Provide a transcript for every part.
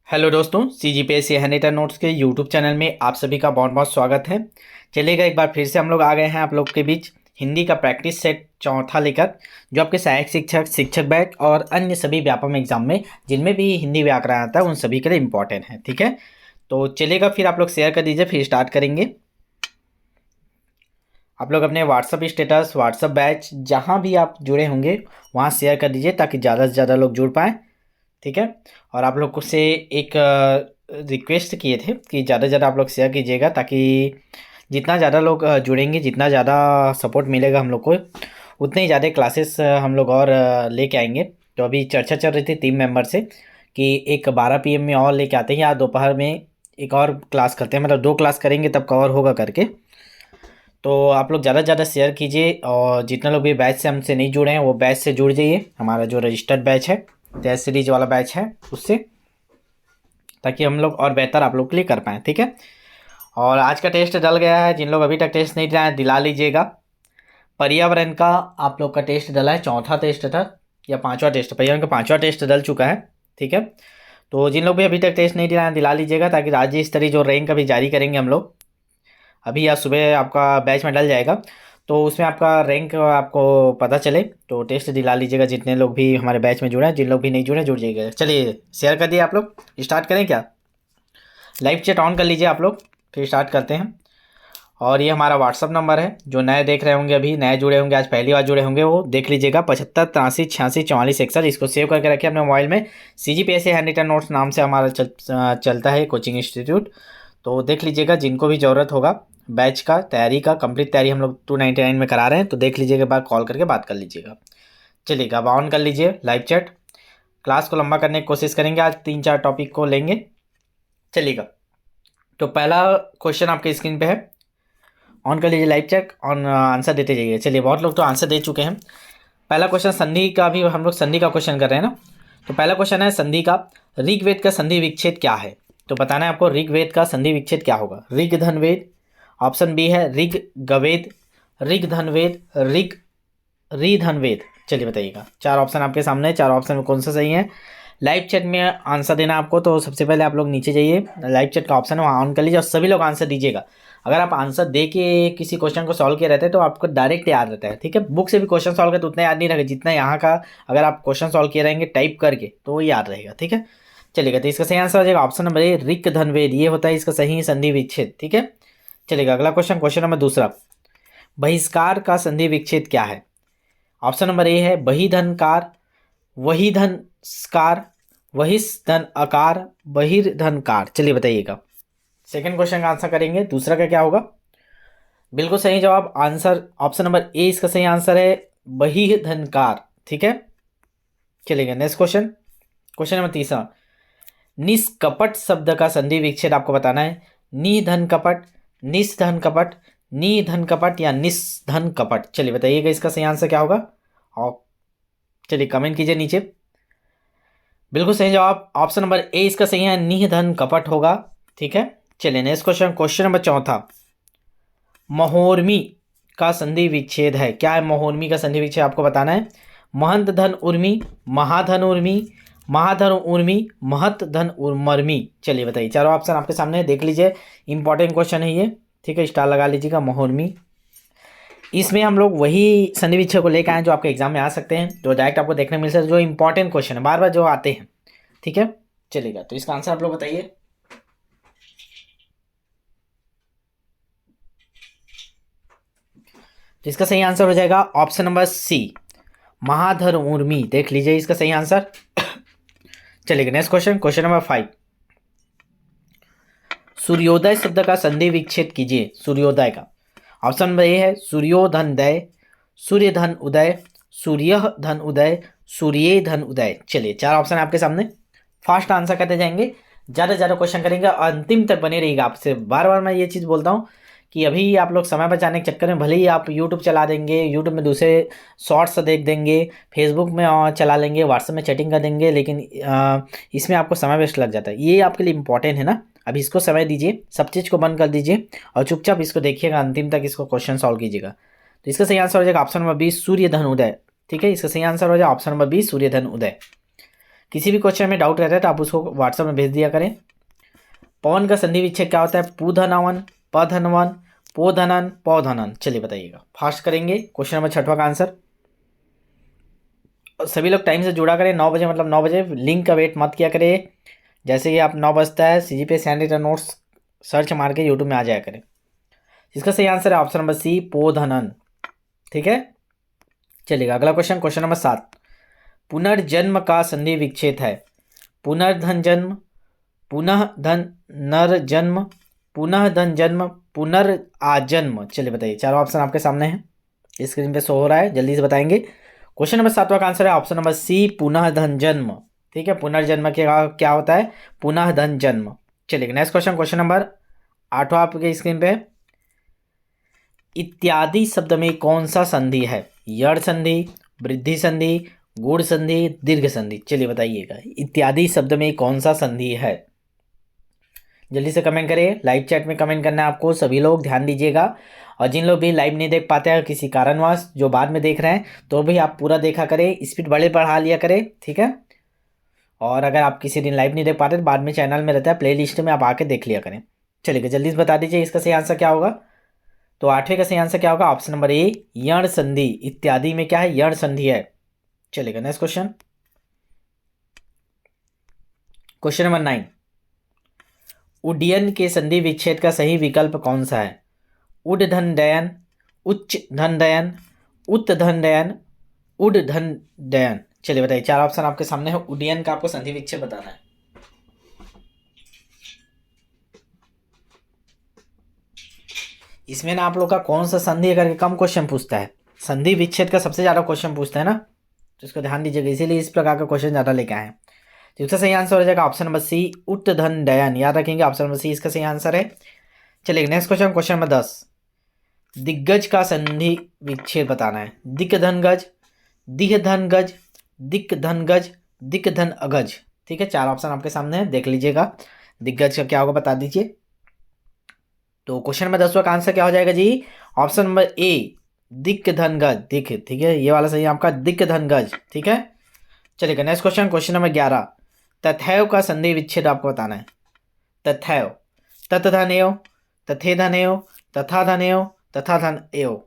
Hello दोस्तों, CGPSC handwritten notes के YouTube channel में आप सभी का बहुत बहुत स्वागत है। चलिएगा, एक बार फिर से हम लोग आ गए हैं आप लोग के बीच हिंदी का प्रैक्टिस सेट चौथा लेकर, जो आपके सहायक शिक्षक, शिक्षक बैच और अन्य सभी व्यापम एग्जाम में जिनमें भी हिंदी व्याकरण आता है उन सभी के लिए इम्पोर्टेंट है। ठीक है, तो चलिएगा फिर आप लोग शेयर कर दीजिए, फिर स्टार्ट करेंगे। आप लोग अपने व्हाट्सअप स्टेटस, व्हाट्सअप बैच जहाँ भी आप जुड़े होंगे वहाँ शेयर कर दीजिए ताकि ज़्यादा से ज़्यादा लोग जुड़ पाएँ। ठीक है, और आप लोग को से एक रिक्वेस्ट किए थे कि ज़्यादा से ज़्यादा आप लोग शेयर कीजिएगा ताकि जितना ज़्यादा लोग जुड़ेंगे, जितना ज़्यादा सपोर्ट मिलेगा हम लोग को, उतने ही ज़्यादा क्लासेस हम लोग और लेके आएंगे। तो अभी चर्चा चल रही थी टीम मेंबर से कि एक 12 PM में और लेके आते हैं या दोपहर में एक और क्लास करते हैं, मतलब 2 क्लास करेंगे तब कवर होगा करके। तो आप लोग ज़्यादा से ज़्यादा शेयर कीजिए और जितने लोग भी बैच से हमसे नहीं जुड़े हैं वो बैच से जुड़ जाइए, हमारा जो रजिस्टर्ड बैच है, टेस्ट सीरीज वाला बैच है उससे, ताकि हम लोग और बेहतर आप लोग के लिए कर पाएँ। ठीक है, और आज का टेस्ट डल गया है, जिन लोग अभी तक टेस्ट नहीं दिलाए हैं दिला लीजिएगा। पर्यावरण का आप लोग का टेस्ट डला है, चौथा टेस्ट था या पांचवा टेस्ट, पर्यावरण का पांचवा टेस्ट डल चुका है। ठीक है, तो जिन लोग भी अभी तक टेस्ट नहीं दिलाए हैं दिला लीजिएगा ताकि राज्य स्तरीय जो रैंक अभी जारी करेंगे हम लोग, अभी या सुबह आपका बैच में डल जाएगा, तो उसमें आपका रैंक आपको पता चले। तो टेस्ट दिला लीजिएगा जितने लोग भी हमारे बैच में जुड़े हैं, जिन लोग भी नहीं जुड़े जुड़ जाइएगा। चलिए शेयर कर दिए आप लोग, स्टार्ट करें क्या? लाइव चैट ऑन कर लीजिए आप लोग, फिर स्टार्ट करते हैं। और ये हमारा व्हाट्सअप नंबर है, जो नए देख रहे होंगे, अभी नए जुड़े होंगे, आज पहली बार जुड़े होंगे, वो देख लीजिएगा 75 83 86 44 61। इसको सेव करके रखिए अपने मोबाइल में। CGPSC हैंडरिटन नोट्स नाम से हमारा चलता है कोचिंग इंस्टीट्यूट, तो देख लीजिएगा। जिनको भी ज़रूरत होगा बैच का, तैयारी का, कंप्लीट तैयारी हम लोग 299 में करा रहे हैं, तो देख लीजिएगा, बाद कॉल करके बात कर लीजिएगा। चलिएगा, अब ऑन कर लीजिए लाइव चैट। क्लास को लंबा करने की कोशिश करेंगे, आज 3-4 टॉपिक को लेंगे। चलिएगा, तो पहला क्वेश्चन आपके स्क्रीन पे है, ऑन कर लीजिए लाइव चैट, ऑन आंसर देते जाइए। चलिए, बहुत लोग तो आंसर दे चुके हैं। पहला क्वेश्चन संधि का, भी हम लोग संधि का क्वेश्चन कर रहे हैं ना, तो पहला क्वेश्चन है संधि का, ऋग्वेद का संधि विच्छेद क्या है? तो बताना है आपको ऋग्वेद का संधि विच्छेद क्या होगा। ऋग धनवेद, ऑप्शन बी है ऋग गवेद, ऋग धनवेद, ऋ धनवेद। चलिए बताइएगा, 4 ऑप्शन आपके सामने है, 4 ऑप्शन में कौन सा सही है? लाइव चैट में आंसर देना आपको, तो सबसे पहले आप लोग नीचे जाइए, लाइव चैट का ऑप्शन है वहाँ ऑन कर लीजिए और सभी लोग आंसर दीजिएगा। अगर आप आंसर दे के किसी क्वेश्चन को सॉल्व किए रहते हैं तो आपको डायरेक्ट याद रहता है। ठीक है, बुक से भी क्वेश्चन सॉल्व करते उतना याद नहीं रहेगा जितना यहाँ का अगर आप क्वेश्चन सॉल्व किए रहेंगे टाइप करके, तो वो याद रहेगा। ठीक है, चलिएगा, तो इसका सही आंसर हो जाएगा ऑप्शन नंबर ए, ऋक धनवेद। ये होता है इसका सही संधि विच्छेद। ठीक है, चलिएगा अगला क्वेश्चन, क्वेश्चन नंबर दूसरा, बहिष्कार का संधि विच्छेद क्या है? ऑप्शन नंबर ए है बहिधनकार, वही धनस्कार, वहिस धन अकार, बहिर्धनकार। चलिए बताइएगा, सेकंड क्वेश्चन का आंसर करेंगे, दूसरा का क्या होगा? बिल्कुल सही जवाब, आंसर ऑप्शन नंबर ए इसका सही आंसर है, बहिर्धनकार। ठीक है, चलिएगा नेक्स्ट क्वेश्चन, क्वेश्चन नंबर तीसरा, निष्कपट शब्द का संधि विच्छेद आपको बताना है। निधन कपट, निस्धन कपट, निधन कपट या निस्धन कपट। चलिए बताइएगा इसका सही आंसर क्या होगा, और चलिए कमेंट कीजिए नीचे। बिल्कुल सही जवाब, ऑप्शन नंबर ए इसका सही है, निधन कपट होगा। ठीक है, चलिए नेक्स्ट क्वेश्चन, क्वेश्चन नंबर चौथा, महोर्मी का संधि विच्छेद है। क्या है महोर्मी का संधि विच्छेद आपको बताना है। महंत धन उर्मी, महाधन उर्मी, महाधन उर्मी, महत धन उर्मर्मी। चलिए बताइए, चारों ऑप्शन आपके सामने है, देख लीजिए, इंपॉर्टेंट क्वेश्चन है ये। ठीक है, स्टार लगा लीजिएगा, महोर्मी। इसमें हम लोग वही संधि विच्छेद को लेकर आए जो आपके एग्जाम में आ सकते हैं, जो डायरेक्ट आपको देखने मिल सकते हैं, जो इंपॉर्टेंट क्वेश्चन है, बार बार जो आते हैं। ठीक है, चलिएगा, तो इसका आंसर आप लोग बताइए। तो इसका सही आंसर हो जाएगा ऑप्शन नंबर सी, महाधर उर्मी। देख लीजिए इसका सही आंसर। चलिए नेक्स्ट क्वेश्चन, क्वेश्चन नंबर 5, सूर्योदय शब्द का संधि विच्छेद कीजिए। सूर्योदय का ऑप्शन नंबर ए है सूर्योधनदय, सूर्यधन उदय, सूर्य धन उदय, सूर्य धन उदय। चलिए 4 ऑप्शन आपके सामने, फास्ट आंसर करते जाएंगे, ज़्यादा से ज़्यादा क्वेश्चन करेंगे, अंतिम तक बने रहिएगा। आपसे बार बार मैं ये चीज़ बोलता हूँ कि अभी आप लोग समय बचाने के चक्कर में भले ही आप यूट्यूब चला देंगे, यूट्यूब में दूसरे शॉर्ट्स देख देंगे, फेसबुक में चला लेंगे, व्हाट्सएप में चैटिंग कर देंगे, लेकिन इसमें आपको समय वेस्ट लग जाता है। ये आपके लिए इंपॉर्टेंट है ना, अभी इसको समय दीजिए, सब चीज़ को बंद कर दीजिए और चुपचाप इसको देखिएगा, अंतिम तक इसको क्वेश्चन सॉल्व कीजिएगा। तो इसका सही आंसर हो जाएगा ऑप्शन नंबर बी, सूर्य धन उदय। ठीक है, इसका सही आंसर हो जाएगा ऑप्शन नंबर बी, सूर्य धन उदय। किसी भी क्वेश्चन में डाउट रहता है तो आप उसको व्हाट्सएप में भेज दिया करें। पवन का संधि विच्छेद क्या होता है? पूधनवन, पधनवन, पोधनन, पौधनन। चलिए बताइएगा, फास्ट करेंगे। क्वेश्चन नंबर 6वां का आंसर। सभी लोग टाइम से जुड़ा करें, 9 बजे मतलब 9 बजे। लिंक का वेट मत किया करें, जैसे कि आप 9 बजता है CGPSC हैंडरिटन नोट्स सर्च मार के यूट्यूब में आ जाया करें। इसका सही आंसर है ऑप्शन नंबर सी, पोधनन। ठीक है, चलिएगा अगला क्वेश्चन। क्वेश्चन नंबर 7, पुनर्जन्म का संधि विच्छेद है? पुनर्धन जन्म, पुनः धन नर जन्म, पुनः धन जन्म, पुनर्आजन्म। चलिए बताइए, चारों ऑप्शन आपके सामने हैं, स्क्रीन पे शो हो रहा है, जल्दी से बताएंगे। क्वेश्चन नंबर 7वां का आंसर है ऑप्शन नंबर सी, पुनः धन जन्म। ठीक है, पुनर्जन्म के क्या होता है? पुनः धन जन्म। चलिए नेक्स्ट क्वेश्चन। क्वेश्चन नंबर 8वां आपके स्क्रीन पे। इत्यादि शब्द में कौन सा संधि है? यड़ संधि, वृद्धि संधि, गुण संधि, दीर्घ संधि। चलिए बताइएगा, इत्यादि शब्द में कौन सा संधि है? जल्दी से कमेंट करिए, लाइव चैट में कमेंट करना है आपको, सभी लोग ध्यान दीजिएगा। और जिन लोग भी लाइव नहीं देख पाते हैं किसी कारणवश, जो बाद में देख रहे हैं, तो भी आप पूरा देखा करें, स्पीड बड़े बढ़ा लिया करें। ठीक है, और अगर आप किसी दिन लाइव नहीं देख पाते तो बाद में चैनल में रहता है, प्ले लिस्ट में आप आके देख लिया करें। चलिए जल्दी से बता दीजिए इसका सही आंसर क्या होगा। तो 8वें का सही आंसर क्या होगा? ऑप्शन नंबर ए, यण संधि। इत्यादि में क्या है? यण संधि है। चलिएगा नेक्स्ट क्वेश्चन। क्वेश्चन नंबर 9, उड्डयन के संधि विच्छेद का सही विकल्प कौन सा है? उड धन डयन, उच्च धन डयन, उत धन डयन, उड धन डयन। चलिए बताइए, चार ऑप्शन आपके सामने है, उड्डयन का आपको संधि विच्छेद बताना है। इसमें ना आप लोग का कौन सा संधि करके कम क्वेश्चन पूछता है, संधि विच्छेद का सबसे ज्यादा क्वेश्चन पूछता है ना, तो इसको ध्यान दीजिएगा, इसीलिए इस प्रकार का क्वेश्चन ज्यादा लेके आए हैं। तो इसका सही आंसर हो जाएगा ऑप्शन नंबर सी, उत धन डयन। याद रखेंगे, ऑप्शन नंबर सी इसका सही आंसर है। चलिए नेक्स्ट क्वेश्चन। क्वेश्चन नंबर 10, दिग्गज का संधि विच्छेद बताना है। दिक धन गज, दिह धन गज, दिक धन गज, दिक धन अगज। ठीक है, चार ऑप्शन आपके सामने है, देख लीजिएगा। दिग्गज का क्या होगा बता दीजिए। तो क्वेश्चन नंबर 10वां का आंसर क्या हो जाएगा जी? ऑप्शन नंबर ए, दिक धन गज। दिक, ठीक है, ये वाला सही है आपका, दिक धन गज। ठीक है, चलिएगा नेक्स्ट क्वेश्चन। क्वेश्चन नंबर 11, तथैव का संधि विच्छेद आपको बताना है। तथैव, तत धन एव, तथे धन एव, तथा धन एव, तथा धन एव।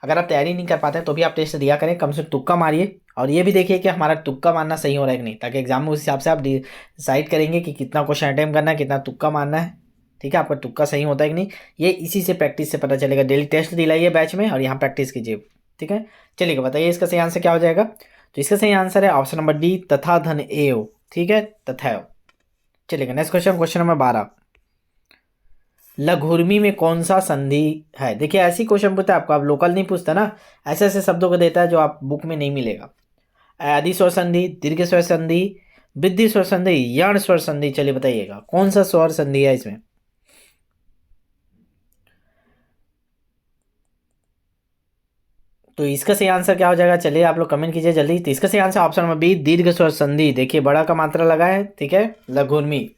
अगर आप तैयारी नहीं कर पाते तो भी आप टेस्ट दिया करें, कम से कम तुक्का मारिए, और ये भी देखिए कि हमारा तुक्का मारना सही हो रहा है कि नहीं, ताकि एग्जाम में उस हिसाब से आप डिसाइड करेंगे कि कितना क्वेश्चन अटेम्प्ट करना है, कितना तुक्का मारना है। ठीक है, आपका तुक्का सही होता है कि नहीं, ये इसी से प्रैक्टिस से पता चलेगा। डेली टेस्ट दिलाइए बैच में और यहाँ प्रैक्टिस कीजिए। ठीक है, चलिए बताइए इसका सही आंसर क्या हो जाएगा। तो इसका सही आंसर है ऑप्शन नंबर डी, तथा धन एव। ठीक है, तथैव। चलिएगा नेक्स्ट क्वेश्चन। क्वेश्चन नंबर 12, लघुर्मी में कौन सा संधि है? देखिए ऐसी क्वेश्चन पूछता है आपको, आप लोकल नहीं पूछता ना, ऐसे ऐसे शब्दों को देता है जो आप बुक में नहीं मिलेगा। आदि स्वर संधि, दीर्घ स्वर संधि, वृद्धि स्वर संधि, यण स्वर संधि। चलिए बताइएगा कौन सा स्वर संधि है इसमें। तो इसका सही आंसर क्या हो जाएगा? चलिए आप लोग कमेंट कीजिए जल्दी। तो इसका सही आंसर ऑप्शन नंबर बी, दीर्घ स्वर संधि। देखिए बड़ा का मात्रा लगा है। ठीक है, लघुर्मी,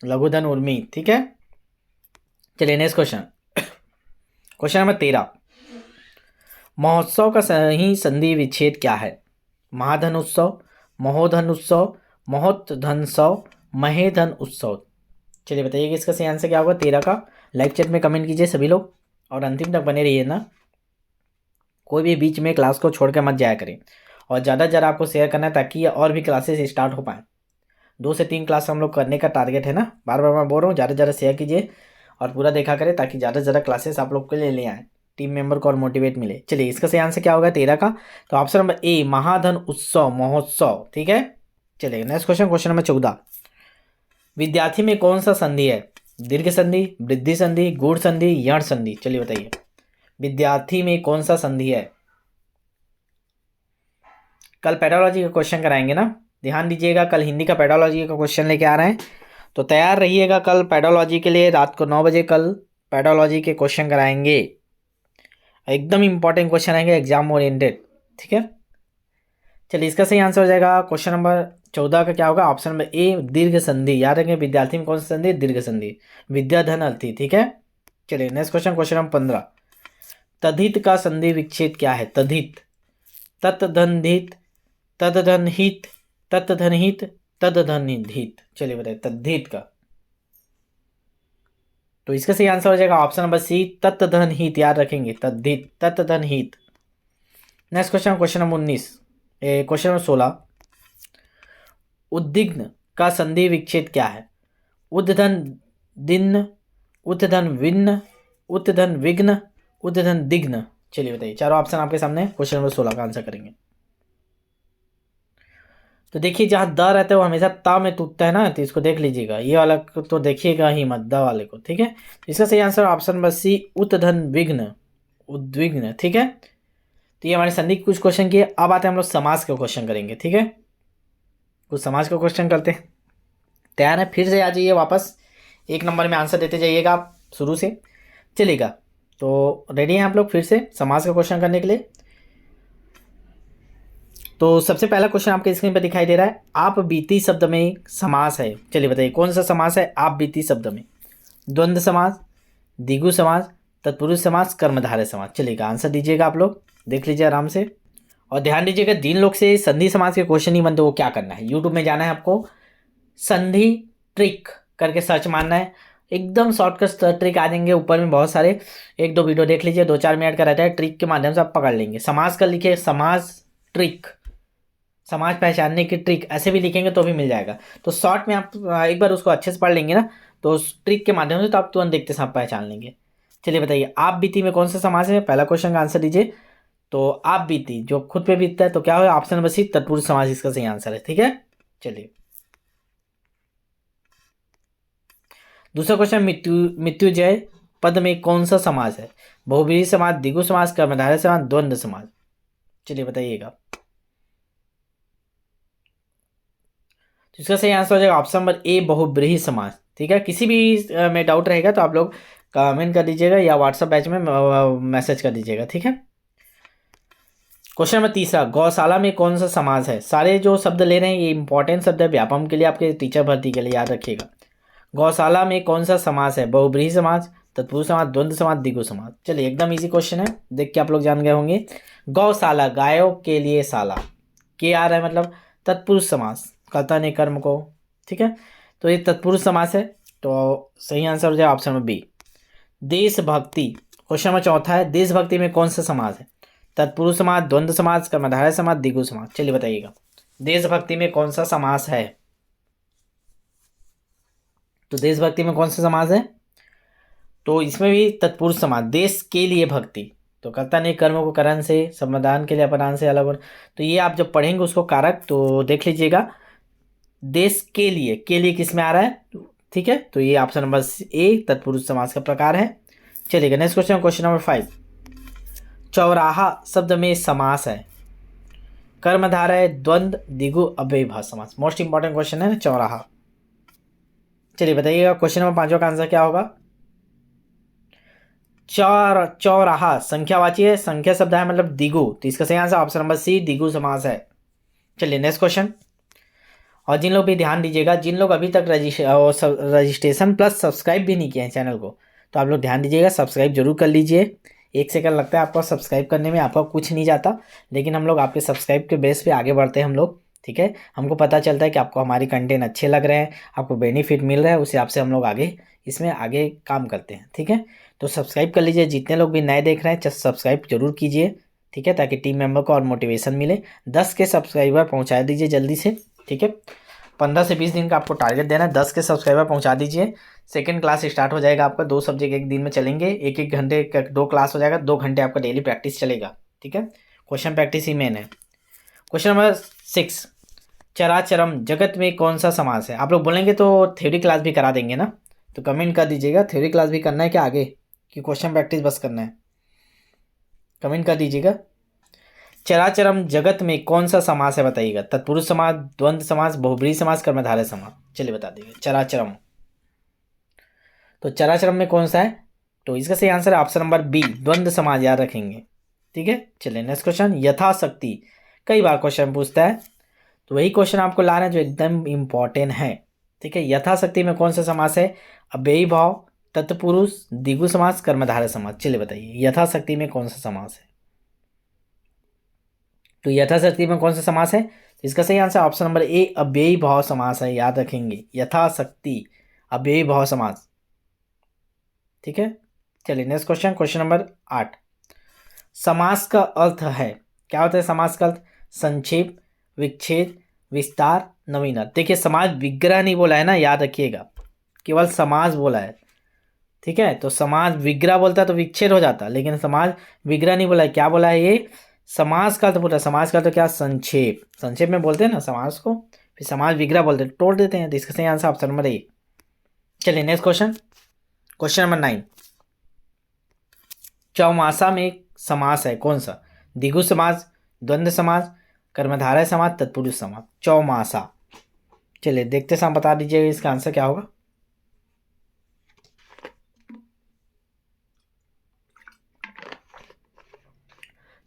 लघुधन उर्मी। ठीक है, चलिए नेक्स्ट क्वेश्चन। क्वेश्चन नंबर 13, महोत्सव का सही संधि विच्छेद क्या है? महाधन उत्सव, महोधन उत्सव, महोत्धनसव, महेधन उत्सव। चलिए बताइए इसका सही आंसर क्या होगा 13 का। लाइव चैट में कमेंट कीजिए सभी लोग, और अंतिम तक बने रहिए ना, कोई भी बीच में क्लास को छोड़ के मत जाया करें, और ज़्यादा से ज़्यादा आपको शेयर करना है ताकि और भी क्लासेस स्टार्ट हो पाएँ। 2 से 3 क्लास हम लोग करने का टारगेट है ना, बार बार मैं बोल रहा हूँ, ज़्यादा से ज़्यादा शेयर कीजिए और पूरा देखा करें, ताकि ज़्यादा से ज़्यादा क्लासेस आप लोग के लिए ले आएँ, टीम मेंबर को और मोटिवेट मिले। चलिए इसका सही आंसर क्या होगा 13 का? तो ऑप्शन नंबर ए, महाधन उत्सव महोत्सव। ठीक है, चलिए नेक्स्ट क्वेश्चन। क्वेश्चन नंबर 14, विद्यार्थी में कौन सा संधि है? दीर्घ संधि, वृद्धि संधि, गूढ़ संधि, यण संधि। चलिए बताइए विद्यार्थी में कौन सा संधि है? कल पेडोलॉजी का क्वेश्चन कराएंगे ना, ध्यान दीजिएगा, कल हिंदी का पेडोलॉजी का क्वेश्चन लेके आ रहे हैं, तो तैयार रहिएगा कल पेडोलॉजी के लिए। रात को 9 बजे कल पेडोलॉजी के क्वेश्चन कराएंगे, एकदम इंपॉर्टेंट क्वेश्चन आएंगे, एग्जाम ओरिएंटेड। ठीक है, चलिए इसका सही आंसर हो जाएगा क्वेश्चन नंबर 14 का क्या होगा? ऑप्शन नंबर ए, दीर्घ संधि। याद रखें विद्यार्थी में कौन सी संधि? दीर्घ संधि, विद्या धन अर्थी। ठीक है, चलिए नेक्स्ट क्वेश्चन। क्वेश्चन नंबर 15, तद्धित का संधि विच्छेद क्या है? तद्धित, तत् धन धित, तद धन हित, तत्धनहित, तदधनहित, चलिए बताइए तद्धित का। तो इसका सही आंसर हो जाएगा ऑप्शन नंबर सी, तत्धनहित, याद रखेंगे तद्धित, तत्धनहित। Next question, question number 19, question number 16, उद्विग्न का संधि विच्छेद क्या है? उद्धन दिन्न, उद्धन विन्न, उद्धन विघ्न, उद्धन दिग्न। चलिए बताइए, चारों ऑप्शन आपके सामने, क्वेश्चन नंबर 16 का आंसर करेंगे। तो देखिए जहाँ द रहता है वो हमेशा ता में टूटता है ना, तो इसको देख लीजिएगा, ये वाला तो देखिएगा ही मत, द वाले को, ठीक है। तो इसका सही आंसर ऑप्शन नंबर सी, उद्धन विघ्न, उद्विग्न, ठीक है। तो ये हमारे संधि के कुछ क्वेश्चन किए। अब आते हैं हम लोग समाज के क्वेश्चन करेंगे, ठीक है। कुछ समाज का क्वेश्चन करते हैं, तैयार है? फिर से आ जाइए वापस, एक नंबर में आंसर देते जाइएगा आप शुरू से, चलेगा। तो रेडी हैं आप लोग फिर से समाज का क्वेश्चन करने के लिए? तो सबसे पहला क्वेश्चन आपके स्क्रीन पर दिखाई दे रहा है, आप बीती शब्द में समास है। चलिए बताइए कौन सा समास है आप बीती शब्द में? द्वंद्व समास, द्विगु समास, तत्पुरुष समास, कर्मधारय समास। चलिएगा आंसर दीजिएगा आप लोग, देख लीजिए आराम से। और ध्यान दीजिएगा, जिन लोग से संधि समास के क्वेश्चन नहीं बनते वो क्या करना है, यूट्यूब में जाना है आपको, संधि ट्रिक करके सर्च मारना है, एकदम शॉर्टकट ट्रिक आ जाएंगे ऊपर में बहुत सारे, एक दो वीडियो देख लीजिए, 2-4 मिनट का रहता है, ट्रिक के माध्यम से आप पकड़ लेंगे। समास का लिखिए समास ट्रिक, समाज पहचानने की ट्रिक, ऐसे भी लिखेंगे तो भी मिल जाएगा। तो शॉर्ट में आप एक बार उसको अच्छे से पढ़ लेंगे ना, तो उस ट्रिक के माध्यम से तो आप तुरंत देखते साथ पहचान लेंगे। चलिए बताइए, आप बीती में कौन सा समास है? पहला क्वेश्चन का आंसर दीजिए। तो आप बीती जो खुद पे बीतता है, तो क्या होगा? ऑप्शन नंबर सी, तत्पुरुष समास इसका सही आंसर है, ठीक है। चलिए दूसरा क्वेश्चन, मृत्युजय पद में कौन सा समास है? बहुव्रीहि समास, द्विगु समास, कर्मधारय समास, द्वंद्व समास। चलिए बताइएगा। तो इसका सही आंसर हो जाएगा ऑप्शन नंबर ए, बहुव्रीहि समास, ठीक है। किसी भी में डाउट रहेगा तो आप लोग कमेंट कर दीजिएगा या व्हाट्सएप बैच में मैसेज कर दीजिएगा, ठीक है। क्वेश्चन नंबर तीसरा, गौशाला में कौन सा समास है? सारे जो शब्द ले रहे हैं ये इंपॉर्टेंट शब्द है व्यापम के लिए, आपके टीचर भर्ती के लिए, याद रखिएगा। गौशाला में कौन सा समास है? बहुव्रीहि समास, तत्पुरुष समास, द्वंद्व समास, द्विगु समास। चलिए एकदम इजी क्वेश्चन है, देख के आप लोग जान गए होंगे। गौशाला, गायों के लिए शाला, के आ रहा है मतलब तत्पुरुष समास, कर्ता ने कर्म को, ठीक है। तो ये तत्पुरुष समास है, तो सही आंसर हो जाए ऑप्शन नंबर बी, देशभक्ति। क्वेश्चन नंबर चौथा है, देशभक्ति में कौन सा समास है? तत्पुरुष समास, द्वंद्व समास, कर्मधारय समास, द्विगु समास। चलिए बताइएगा, देशभक्ति में कौन सा समास है? तो देशभक्ति में कौन सा समास है? तो इसमें भी तत्पुरुष समास, देश के लिए भक्ति, तो कर्ता ने कर्म को करण से, समाधान के लिए अपराध से अलग। तो ये आप जब पढ़ेंगे उसको कारक, तो देख लीजिएगा, देश के लिए किस में आ रहा है, ठीक है। तो ये ऑप्शन नंबर ए तत्पुरुष समास का प्रकार है। चलिएगा नेक्स्ट क्वेश्चन, क्वेश्चन नंबर 5, चौराहा शब्द में समास है? कर्मधारय, द्वंद्व, द्विगु, अव्ययीभाव समास। मोस्ट इंपॉर्टेंट क्वेश्चन है ना चौराहा। चलिए बताइएगा क्वेश्चन नंबर 5 का आंसर क्या होगा? चौराहा संख्यावाची है, संख्या शब्द है मतलब द्विगु, तो इसका सही आंसर ऑप्शन नंबर सी, द्विगु समास है। चलिए नेक्स्ट क्वेश्चन, और जिन लोग भी ध्यान दीजिएगा, जिन लोग अभी तक रजिस्ट्रेशन प्लस सब्सक्राइब भी नहीं किए हैं चैनल को, तो आप लोग ध्यान दीजिएगा, सब्सक्राइब जरूर कर लीजिए। 1 सेकंड लगता है आपको सब्सक्राइब करने में, आपका कुछ नहीं जाता, लेकिन हम लोग आपके सब्सक्राइब के बेस पे आगे बढ़ते हैं हम लोग, ठीक है। हमको पता चलता है कि आपको हमारी कंटेंट अच्छे लग रहे हैं, आपको बेनिफिट मिल रहा है, उस हिसाब से हम लोग आगे इसमें आगे काम करते हैं, ठीक है। तो सब्सक्राइब कर लीजिए, जितने लोग भी नए देख रहे हैं सब्सक्राइब जरूर कीजिए, ठीक है, ताकि टीम मेंबर को और मोटिवेशन मिले। 10 के सब्सक्राइबर पहुँचा दीजिए जल्दी से, ठीक है। 15 से 20 दिन का आपको टारगेट देना है, 10 के सब्सक्राइबर पहुंचा दीजिए। सेकंड क्लास स्टार्ट हो जाएगा आपका, 2 सब्जेक्ट एक दिन में चलेंगे, 1-1 घंटे का 2 क्लास हो जाएगा, 2 घंटे आपका डेली प्रैक्टिस चलेगा, ठीक है। क्वेश्चन प्रैक्टिस ही मेन है। क्वेश्चन नंबर 6, चराचरम जगत में कौन सा समास है? आप लोग बोलेंगे तो थ्योरी क्लास भी करा देंगे ना, तो कमेंट कर दीजिएगा, थ्योरी क्लास भी करना है क्या आगे, कि क्वेश्चन प्रैक्टिस बस करना है? कमेंट कर दीजिएगा। चराचरम जगत में कौन सा समास है बताइएगा? तत्पुरुष समास, द्वंद्व समास, बहुव्रीहि समास, कर्मधारय समास। चलिए बता दीजिए चराचरम, तो चराचरम में कौन सा है? तो इसका सही आंसर है ऑप्शन नंबर बी, द्वंद्व समास, याद रखेंगे, ठीक है। चलिए नेक्स्ट क्वेश्चन, यथाशक्ति, कई बार क्वेश्चन पूछता है, तो वही क्वेश्चन आपको लाना है जो एकदम इंपॉर्टेंट है, ठीक है। यथाशक्ति में कौन सा समास है? अव्ययी भाव, तत्पुरुष, द्विगु समास, कर्मधारय समास। चलिए बताइए यथाशक्ति में कौन सा समास है? तो यथाशक्ति में कौन सा समास है? इसका सही आंसर ऑप्शन नंबर ए अव्ययी भाव समास है, याद रखेंगे, यथाशक्ति अव्ययी भाव समास। ठीक है, चलिए नेक्स्ट क्वेश्चन, क्वेश्चन नंबर 8। समास का अर्थ है, क्या होता है समास का अर्थ? संक्षेप, विच्छेद, विस्तार, नवीनता। देखिए समास विग्रह नहीं बोला है ना, याद रखिएगा, केवल समास बोला है। ठीक है, तो समास विग्रह बोलता तो विच्छेद हो जाता, लेकिन समास विग्रह नहीं बोला है। क्या बोला है ये? समास का तो बोला, समास का तो क्या? संक्षेप, संक्षेप में बोलते हैं ना समास को, फिर समास विग्रह बोलते हैं, तोड़ देते हैं। तो इसका सही आंसर ऑप्शन नंबर ए। चलिए नेक्स्ट क्वेश्चन, क्वेश्चन नंबर 9। चौमासा में एक समास है, कौन सा? द्विगु समास, द्वंद्व समास, कर्मधारय समास, तत्पुरुष समास। चौमासा, चलिए देखते समय बता दीजिएगा इसका आंसर क्या होगा।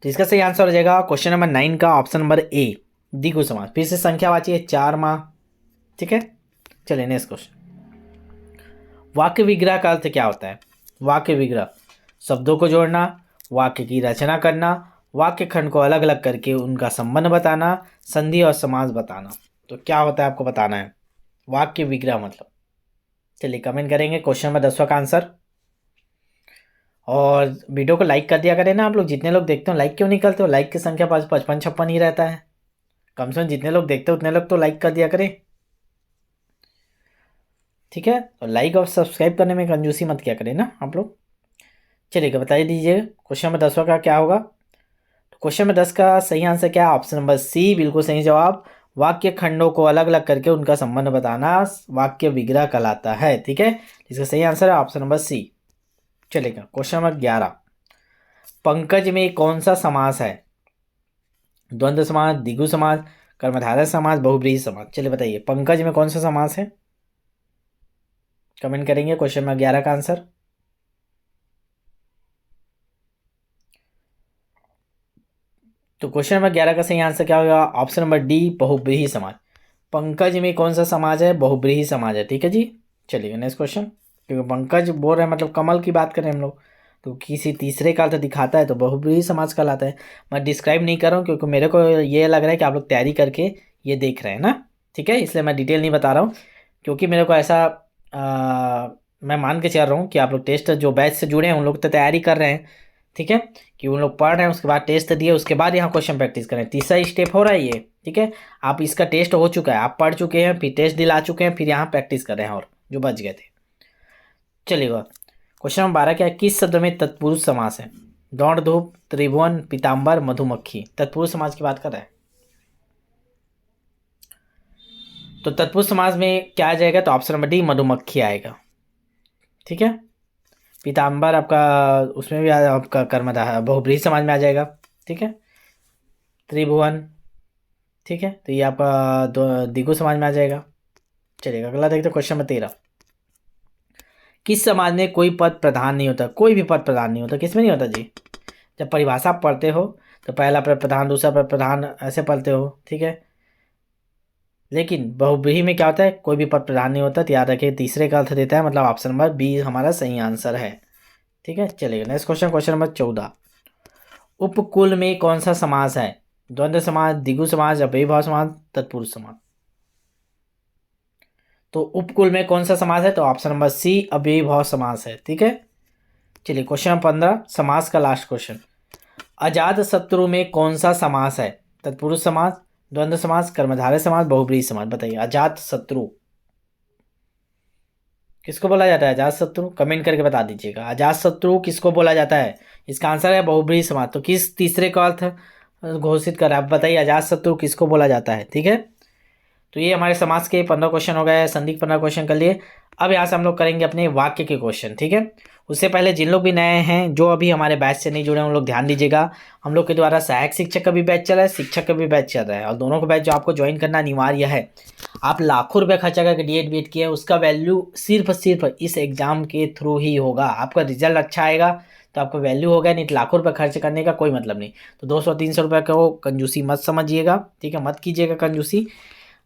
तो इसका सही आंसर हो जाएगा क्वेश्चन नंबर 9 का ऑप्शन नंबर ए, द्विगु समास। फिर से संख्यावाची है 4 माह। ठीक है, चलिए नेक्स्ट क्वेश्चन। वाक्य विग्रह का अर्थ क्या होता है? वाक्य विग्रह, शब्दों को जोड़ना, वाक्य की रचना करना, वाक्य खंड को अलग अलग करके उनका संबंध बताना, संधि और समास बताना। तो क्या होता है आपको बताना है वाक्य विग्रह मतलब। चलिए कमेंट करेंगे क्वेश्चन नंबर 10 का आंसर, और वीडियो को लाइक कर दिया करें ना आप लोग। जितने लोग देखते हो लाइक क्यों नहीं करते हो? लाइक की संख्या 55-56 ही रहता है। कम से कम जितने लोग देखते हो उतने लोग तो लाइक कर दिया करें। ठीक है, और लाइक और सब्सक्राइब करने में कंजूसी मत किया करें ना आप लोग। चलिए बताइए दीजिए क्वेश्चन नंबर 10 का क्या होगा। तो क्वेश्चन नंबर 10 का सही आंसर क्या है? ऑप्शन नंबर सी, बिल्कुल सही जवाब। वाक्य खंडों को अलग अलग करके उनका संबंध बताना वाक्य विग्रह कहलाता है। ठीक है, इसका सही आंसर है ऑप्शन नंबर सी। चलेगा क्वेश्चन नंबर 11। पंकज में कौन सा समास है? द्वंद्व समास, द्विगु समास, कर्मधारय समास, बहुब्रीहि समास। चलिए बताइए पंकज में कौन सा समास है? कमेंट करेंगे क्वेश्चन नंबर 11 का आंसर। तो क्वेश्चन नंबर 11 का सही आंसर क्या होगा? ऑप्शन नंबर डी, बहुब्रीहि समाज। पंकज में कौन सा समाज है? बहुब्रीहि समाज है। ठीक है जी, चलिए नेक्स्ट क्वेश्चन। क्योंकि पंकज बोल रहे हैं मतलब कमल की बात करें हम लोग, तो किसी तीसरे का अर्थ दिखाता है तो बहुब्रीहि समाज कहलाता है। मैं डिस्क्राइब नहीं कर रहा हूँ क्योंकि मेरे को ये लग रहा है कि आप लोग तैयारी करके ये देख रहे हैं ना। ठीक है, इसलिए मैं डिटेल नहीं बता रहा हूँ, क्योंकि मेरे को ऐसा मैं मान के चल रहा हूँ कि आप लोग टेस्ट जो बैच से जुड़े हैं उन लोग तो तैयारी कर रहे हैं। ठीक है, कि उन लोग पढ़ रहे हैं, उसके बाद टेस्ट दिए, उसके बाद यहाँ क्वेश्चन प्रैक्टिस करें। तीसरा स्टेप हो रहा है ये। ठीक है, आप इसका टेस्ट हो चुका है, आप पढ़ चुके हैं, फिर टेस्ट दिला चुके हैं, फिर यहाँ प्रैक्टिस कर रहे हैं और जो बच गए थे। चलिएगा क्वेश्चन नंबर 12 क्या है? किस शब्द में तत्पुरुष समास है? दौड़ धूप, त्रिभुवन, पीताम्बर, मधुमक्खी। तत्पुरुष समास की बात कर रहे हैं, तो तत्पुरुष समास में क्या आ जाएगा? तो ऑप्शन नंबर डी, मधुमक्खी आएगा। ठीक है, पीताम्बर आपका उसमें भी आपका कर्मधारय बहुब्रीहि समाज में आ जाएगा। ठीक है, त्रिभुवन, ठीक है, तो ये आपका द्विगु समाज में आ जाएगा। चलिएगा अगला देखते हैं क्वेश्चन नंबर 13। किस समाज में कोई पद प्रधान नहीं होता? कोई भी पद प्रधान नहीं होता, किसमें नहीं होता जी? जब परिभाषा पढ़ते हो तो पहला पद प्रधान, दूसरा पद प्रधान, ऐसे पढ़ते हो। ठीक है, लेकिन बहुब्रीहि में क्या होता है? कोई भी पद प्रधान नहीं होता। तो याद रखिए तीसरे का अर्थ देता है, मतलब ऑप्शन नंबर बी हमारा सही आंसर है। ठीक है, चलिए नेक्स्ट क्वेश्चन, क्वेश्चन नंबर 14। उपकुल में कौन सा समास है? द्वंद्व समास, द्विगु समास, अव्ययी भाव समास, तत्पुरुष समास। तो उपकुल में कौन सा समास है? तो ऑप्शन नंबर सी, अव्ययी भाव समास है। ठीक है, चलिए क्वेश्चन नंबर 15, समास का लास्ट क्वेश्चन। अजात शत्रु में कौन सा समास है? तत्पुरुष समास, द्वंद्व समास, कर्मधारय समास, बहुब्रीहि समास। बताइए अजात शत्रु किसको बोला जाता है? अजात शत्रु कमेंट करके बता दीजिएगा, अजात शत्रु किसको बोला जाता है? इसका आंसर है बहुब्रीहि समास। तो किस तीसरे का अर्थ घोषित कर, आप बताइए अजात शत्रु किसको बोला जाता है? ठीक है, तो ये हमारे समास के 15 क्वेश्चन हो गए, संधि के 15 क्वेश्चन कर लिए। अब यहाँ से हम लोग करेंगे अपने वाक्य के क्वेश्चन। ठीक है, उससे पहले जिन लोग भी नए हैं, जो अभी हमारे बैच से नहीं जुड़े हैं, उन लोग ध्यान दीजिएगा। हम लोग के द्वारा सहायक शिक्षक का भी बैच चल रहा है, शिक्षक का भी बैच चल रहा है, और दोनों का बैच जो आपको ज्वाइन करना अनिवार्य है। आप लाखों रुपये खर्चा करके डीएड बीएड किए, उसका वैल्यू सिर्फ इस एग्जाम के थ्रू ही होगा। आपका रिजल्ट अच्छा आएगा तो आपका वैल्यू होगा, नहीं तो लाखों रुपये खर्च करने का कोई मतलब नहीं। तो 200-300 रुपये को कंजूसी मत समझिएगा। ठीक है, मत कीजिएगा कंजूसी।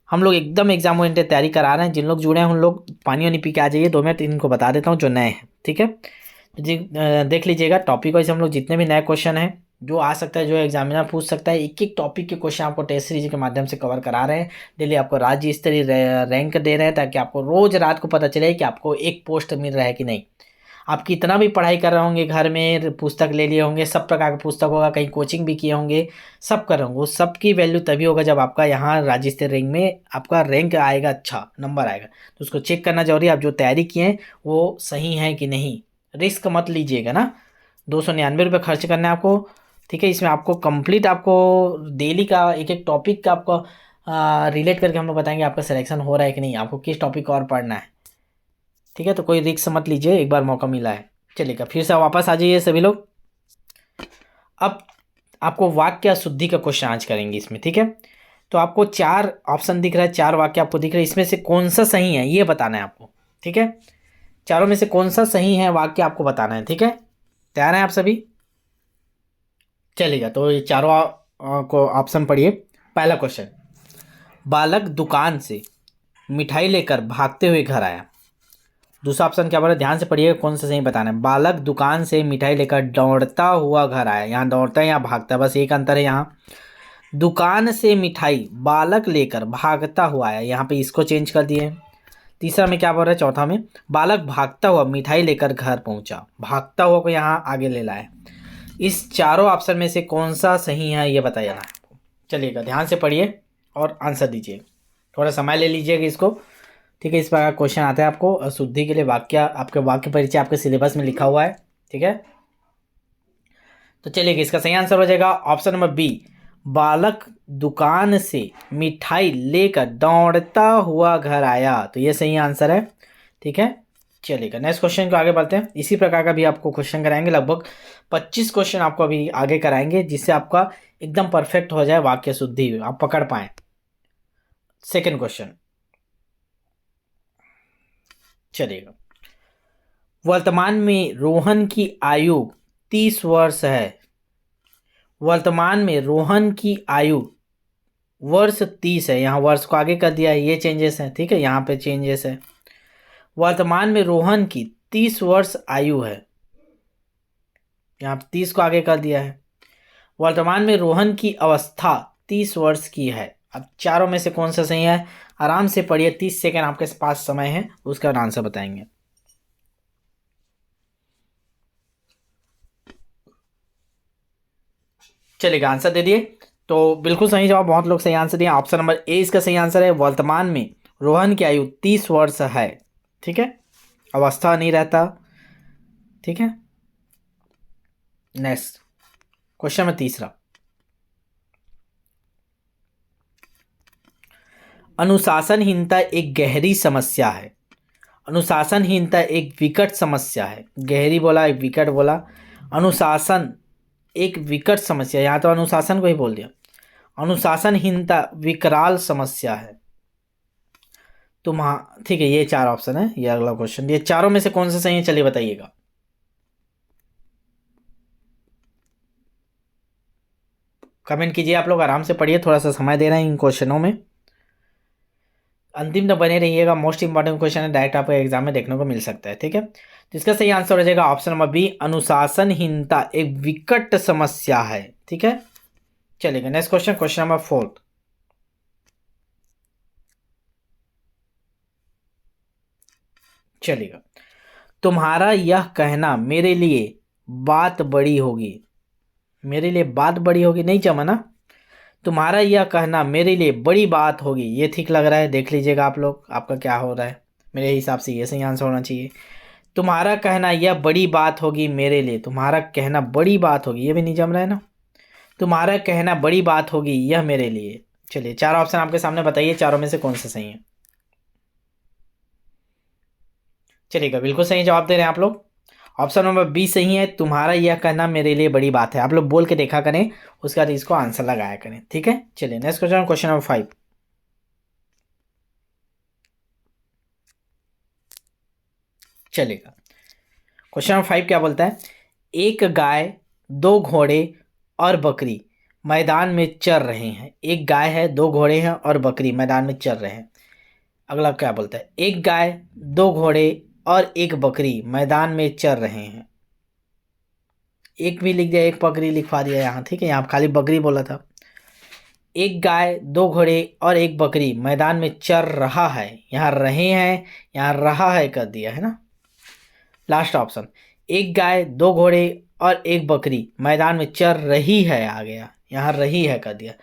हम लोग एकदम एग्जाम ओरिएंटेड तैयारी करा रहे हैं। जिन लोग जुड़े हैं उन लोग पानी वानी पी के आ जाइए, 2 मिनट इनको बता देता हूँ जो नए हैं। ठीक है, तो जी देख लीजिएगा टॉपिक वाइज हम लोग जितने भी नए क्वेश्चन हैं जो आ सकता है, जो एग्जामिनर पूछ सकता है, एक एक टॉपिक के क्वेश्चन आपको टेस्ट सीरीज के माध्यम से कवर करा रहे हैं। डेली आपको राज्य स्तरीय रैंक दे रहे हैं, ताकि आपको रोज रात को पता चले कि आपको एक पोस्ट मिल रहा है कि नहीं। आप कितना भी पढ़ाई कर रहे होंगे, घर में पुस्तक ले लिए होंगे, सब प्रकार का पुस्तक होगा, कहीं कोचिंग भी किए होंगे, सब कर रहे होंगे, उस सब की वैल्यू तभी होगा जब आपका यहाँ राज्य स्तरीय रैंक में आपका रैंक आएगा, अच्छा नंबर आएगा। तो उसको चेक करना जरूरी है, आप जो तैयारी किए हैं वो सही है कि नहीं। रिस्क मत लीजिएगा ना, 299 रुपये खर्च करना है आपको, ठीक है। इसमें आपको कंप्लीट, आपको डेली का एक एक टॉपिक का आपको रिलेट करके हम लोग बताएंगे आपका सिलेक्शन हो रहा है कि नहीं, आपको किस टॉपिक और पढ़ना है, ठीक है। तो कोई रिस्क मत लीजिए, एक बार मौका मिला है। चलिएगा, फिर से वापस आ जाइए सभी लोग। अब आपको वाक्य शुद्धि का क्वेश्चन आज करेंगे इसमें, ठीक है। तो आपको 4 ऑप्शन दिख रहा है, 4 वाक्य आपको दिख रहे हैं, इसमें से कौन सा सही है ये बताना है आपको, ठीक है। चारों में से कौन सा सही है वाक्य आपको बताना है, ठीक है। तैयार हैं आप सभी? चलिएगा, तो ये चारों को ऑप्शन पढ़िए। पहला क्वेश्चन, बालक दुकान से मिठाई लेकर भागते हुए घर आया। दूसरा ऑप्शन क्या बोला, ध्यान से पढ़िए, कौन सा सही बताना है। बालक दुकान से मिठाई लेकर दौड़ता हुआ घर आया। यहाँ दौड़ता है, यहाँ भागता है, बस एक अंतर है। यहाँ दुकान से मिठाई बालक लेकर भागता हुआ आया, यहाँ पे इसको चेंज कर दिए। तीसरा में क्या बोल रहा है, चौथा में बालक भागता हुआ मिठाई लेकर घर पहुंचा। भागता हुआ को यहाँ आगे ले लाया। इस चारों ऑप्शन में से कौन सा सही है ये बताइए ना आपको। चलिएगा, ध्यान से पढ़िए और आंसर दीजिए, थोड़ा समय ले लीजिएगा इसको, ठीक है। इस प्रकार क्वेश्चन आता है आपको अशुद्धि के लिए। वाक्य, आपके वाक्य परिचय आपके सिलेबस में लिखा हुआ है, ठीक है। तो चलिए, इसका सही आंसर हो जाएगा ऑप्शन नंबर बी, बालक दुकान से मिठाई लेकर दौड़ता हुआ घर आया। तो ये सही आंसर है, ठीक है। चलिएगा, नेक्स्ट क्वेश्चन को आगे बढ़ते हैं। इसी प्रकार का भी आपको क्वेश्चन कराएंगे, लगभग 25 क्वेश्चन आपको अभी आगे कराएंगे, जिससे आपका एकदम परफेक्ट हो जाए वाक्य शुद्धि, आप पकड़ पाए। सेकेंड क्वेश्चन, चलिएगा। वर्तमान में रोहन की आयु 30 वर्ष है। वर्तमान में रोहन की आयु वर्ष 30 है, यहाँ वर्ष को आगे कर दिया है, ये चेंजेस है, ठीक है। यहाँ पे चेंजेस है। वर्तमान में रोहन की 30 वर्ष आयु है, यहाँ 30 को आगे कर दिया है। वर्तमान में रोहन की अवस्था 30 वर्ष की है। अब चारों में से कौन सा सही है, आराम से पढ़िए, 30 सेकेंड आपके पास समय है, उसका आंसर बताएंगे। चलिएगा, आंसर दे दिए। तो बिल्कुल सही जवाब, बहुत लोग सही आंसर दिए। ऑप्शन नंबर ए इसका सही आंसर है। वर्तमान में रोहन की आयु 30 वर्ष है, ठीक है, अवस्था नहीं रहता, ठीक है। नेक्स्ट क्वेश्चन में तीसरा, अनुशासनहीनता एक गहरी समस्या है। अनुशासनहीनता एक विकट समस्या है। गहरी बोला, एक विकट बोला। अनुशासन एक विकट समस्या, यहाँ तो अनुशासन को ही बोल दिया। अनुशासनहीनता विकराल समस्या है। ठीक है, ये 4 ऑप्शन है। ये अगला क्वेश्चन, ये चारों में से कौन सा सही है, चलिए बताइएगा। कमेंट कीजिए, आप लोग आराम से पढ़िए, थोड़ा सा समय दे रहे हैं इन क्वेश्चनों में, अंतिम तक बने रहिएगा। मोस्ट इंपॉर्टेंट क्वेश्चन है, डायरेक्ट आपको एग्जाम में देखने को मिल सकता है, ठीक है। तो इसका सही आंसर हो जाएगा ऑप्शन नंबर बी, अनुशासनहीनता एक विकट समस्या है, ठीक है। चलिएगा, नेक्स्ट क्वेश्चन, क्वेश्चन नंबर 4। चलिएगा, तुम्हारा यह कहना मेरे लिए बात बड़ी होगी। मेरे लिए बात बड़ी होगी नहीं जमा ना। तुम्हारा यह कहना मेरे लिए बड़ी बात होगी, ये ठीक लग रहा है, देख लीजिएगा आप लोग आपका क्या हो रहा है। मेरे हिसाब से ये सही आंसर होना चाहिए। तुम्हारा कहना यह बड़ी बात होगी मेरे लिए, तुम्हारा कहना बड़ी बात होगी, ये भी नहीं जम रहा है ना। तुम्हारा कहना बड़ी बात होगी यह मेरे लिए। चलिए, 4 ऑप्शन आपके सामने, बताइए चारों में से कौन सा सही है। चलिएगा, बिल्कुल सही जवाब दे रहे हैं आप लोग। ऑप्शन नंबर बी सही है, तुम्हारा यह कहना मेरे लिए बड़ी बात है। आप लोग बोल के देखा करें, उसके बाद इसको आंसर लगाया करें, ठीक है। चलिए, नेक्स्ट क्वेश्चन, क्वेश्चन नंबर 5। चलेगा, क्वेश्चन नंबर 5 क्या बोलता है, एक गाय, 2 घोड़े और बकरी मैदान में चर रहे हैं। एक गाय है, 2 घोड़े हैं और बकरी मैदान में चर रहे हैं। अगला क्या बोलता है, एक गाय, 2 घोड़े और एक बकरी मैदान में चर रहे हैं। एक भी लिख दिया, एक बकरी लिखवा दिया यहाँ, ठीक है, यहाँ खाली बकरी बोला था। एक गाय, दो घोड़े और एक बकरी मैदान में चर रहा है, यहाँ रहे हैं, यहाँ रहा है कर दिया है ना। लास्ट ऑप्शन, एक गाय, दो घोड़े और एक बकरी मैदान में चर रही है आ गया, यहाँ रही है कर दिया।